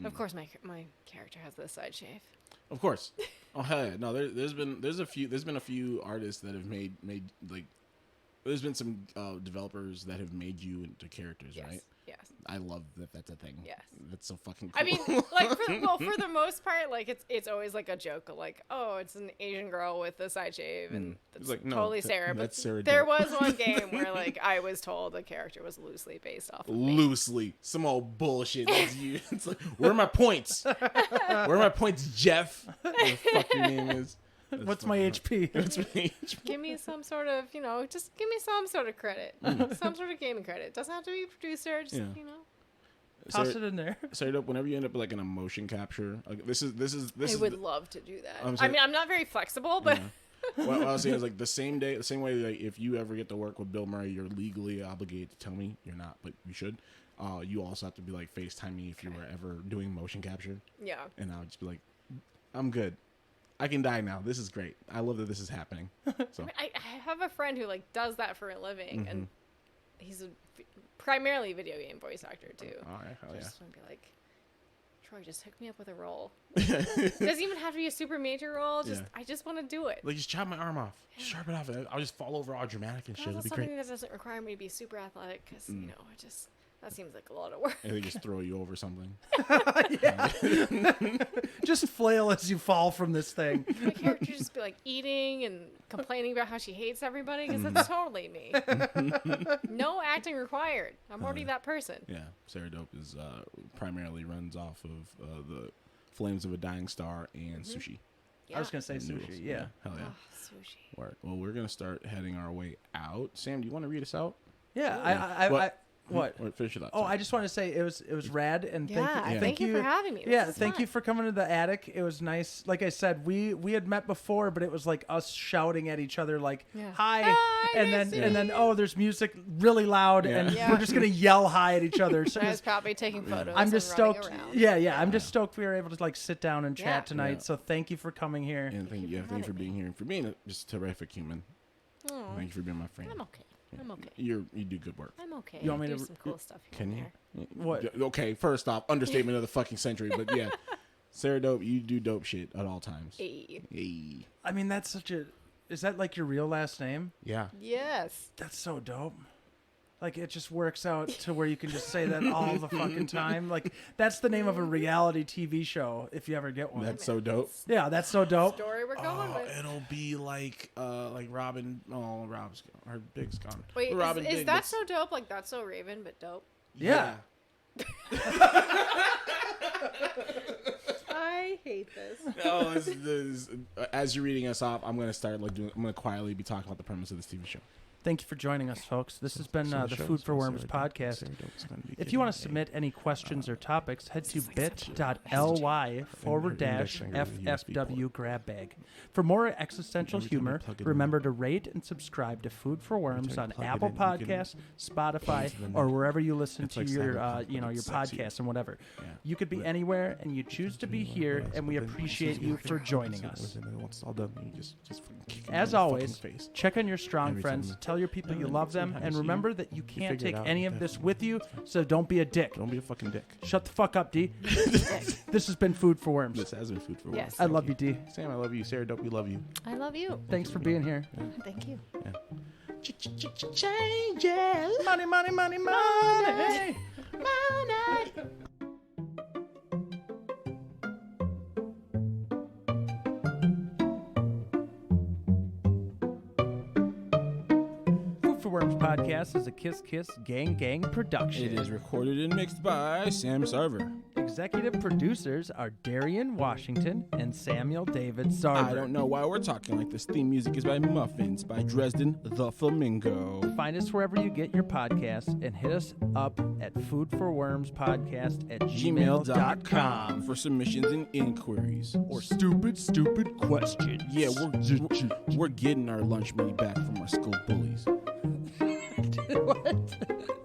B: Of course, my character has this side shave.
C: Of course. Oh hell yeah! No, there's been a few artists that have made like there's been some developers that have made you into characters, right?
B: Yes.
C: I love that that's a thing.
B: Yes.
C: That's so fucking cool.
B: I mean, like, for the most part, like, it's always, like, a joke of, like, oh, it's an Asian girl with a side shave, and that's
C: like, no,
B: totally Sarah. But
C: that's Sarah
B: there
C: Dope.
B: was one game where, like, I was told the character was loosely based off of me.
C: Loosely. Some old bullshit. That's you. It's like, where are my points? Where are my points, Jeff? What the fuck your name is?
D: What's my HP?
C: What's my HP?
B: Give me some sort of, just give me some sort of credit. Some sort of gaming credit. Doesn't have to be a producer, just,
D: Toss it in there.
C: Straight up, whenever you end up like in a motion capture, like this is.
B: I would love to do that.
C: saying-
B: I mean, I'm not very flexible, but
C: What I was saying is like the same way like if you ever get to work with Bill Murray, you're legally obligated to tell me. You're not, but you should. You also have to be like FaceTime me if you were ever doing motion capture.
B: yeah.
C: And I would just be like, I'm good. I can die now. This is great. I love that this is happening. So
B: I have a friend who like does that for a living, and he's primarily video game voice actor too.
C: all right, hell
B: I
C: yeah.
B: just want to be like, Troy, just hook me up with a role. Doesn't even have to be a super major role. I just want to do it.
C: Like just chop my arm off, just sharp it off. I'll just fall over all dramatic and shit. It'll be
B: Something
C: great.
B: that doesn't require me to be super athletic, because that seems like a lot of work.
C: And they just throw you over something.
D: Just flail as you fall from this thing.
B: My character just be like eating and complaining about how she hates everybody, because that's totally me. No acting required. I'm already that person.
C: Yeah, Sarah Dope is primarily runs off of the Flames of a Dying Star and sushi.
D: I was gonna say
C: And
D: sushi.
C: noodles.
D: Yeah.
C: Hell yeah.
B: Oh, sushi.
C: Word. Well, we're gonna start heading our way out. Sam, do you want to read us out?
D: Yeah.
C: Well,
D: What?
C: Or finish it up.
D: Oh, I just want to say it was rad, and
B: Thank you for having me.
D: Yeah,
B: This is
D: thank
B: fun.
D: you for coming to the attic. It was nice. Like I said, we had met before, but it was like us shouting at each other, like hi, and then oh, there's music really loud, and we're just gonna yell hi at each other. So
B: I was probably taking photos.
D: I'm just
B: and running
D: stoked.
B: around.
D: Yeah, I'm just stoked we were able to like sit down and chat tonight.
C: Yeah.
D: So thank you for coming here.
C: And thank you for being here and for being just a terrific human. Thank you for being my friend.
B: I'm okay. I'm okay.
C: You do good work.
B: I'm okay.
D: You want me
B: do
D: to
B: some cool stuff here.
C: Can
B: and
C: you?
B: there.
D: What?
C: Okay, first off, understatement of the fucking century, but yeah, Sarah Dope, you do dope shit at all times.
B: Hey.
C: Hey.
D: I mean, that's such a. Is that like your real last name?
C: Yeah.
B: Yes.
D: That's so dope. Like, it just works out to where you can just say that all the fucking time. Like, that's the name of a reality TV show, if you ever get one.
C: That's so dope.
D: Yeah, that's so dope.
B: Story we're going with.
C: It'll be like Robin. Oh, Rob's her big's gone.
B: Wait,
C: Robin
B: is
C: Big,
B: that
C: but-
B: so dope? Like, that's so Raven, but dope?
D: Yeah.
B: I hate this.
C: No, as you're reading us off, I'm gonna start I'm gonna quietly be talking about the premise of this TV show.
D: Thank you for joining us, folks. This has been the Food for Worms podcast. If you want to submit any questions or topics, head to bit.ly/FFW grab bag. For more existential humor, remember to rate and subscribe to Food for Worms on Apple Podcasts, Spotify, or wherever you listen to your podcasts and whatever. You could be anywhere, and you choose to be here, and we appreciate you for joining us. As always, check on your strong friends. Tell your people you love them, and remember that you can't take any of this with you, so don't be a dick.
C: Don't be a fucking dick.
D: Shut the fuck up, D. This has been Food for Worms.
C: This has been Food for Worms.
B: Yes.
D: I love you, D.
C: Sam, I love you. Sarah Dope, we love you.
B: I love you.
D: Thanks for being here.
B: Thank you.
C: Changes.
D: Money, money, money, money. Food for Worms podcast is a Kiss Kiss Gang Gang production.
E: It is recorded and mixed by Sam Sarver.
D: Executive producers are Darien Washington and Samuel David Sarver.
E: I don't know why we're talking like this. Theme music is by Muffins by Dresden, the Flamingo.
D: Find us wherever you get your podcasts and hit us up at foodforwormspodcast@gmail.com
E: For submissions and inquiries.
D: or stupid questions.
E: Yeah, we're getting our lunch money back from our school bullies.
D: What?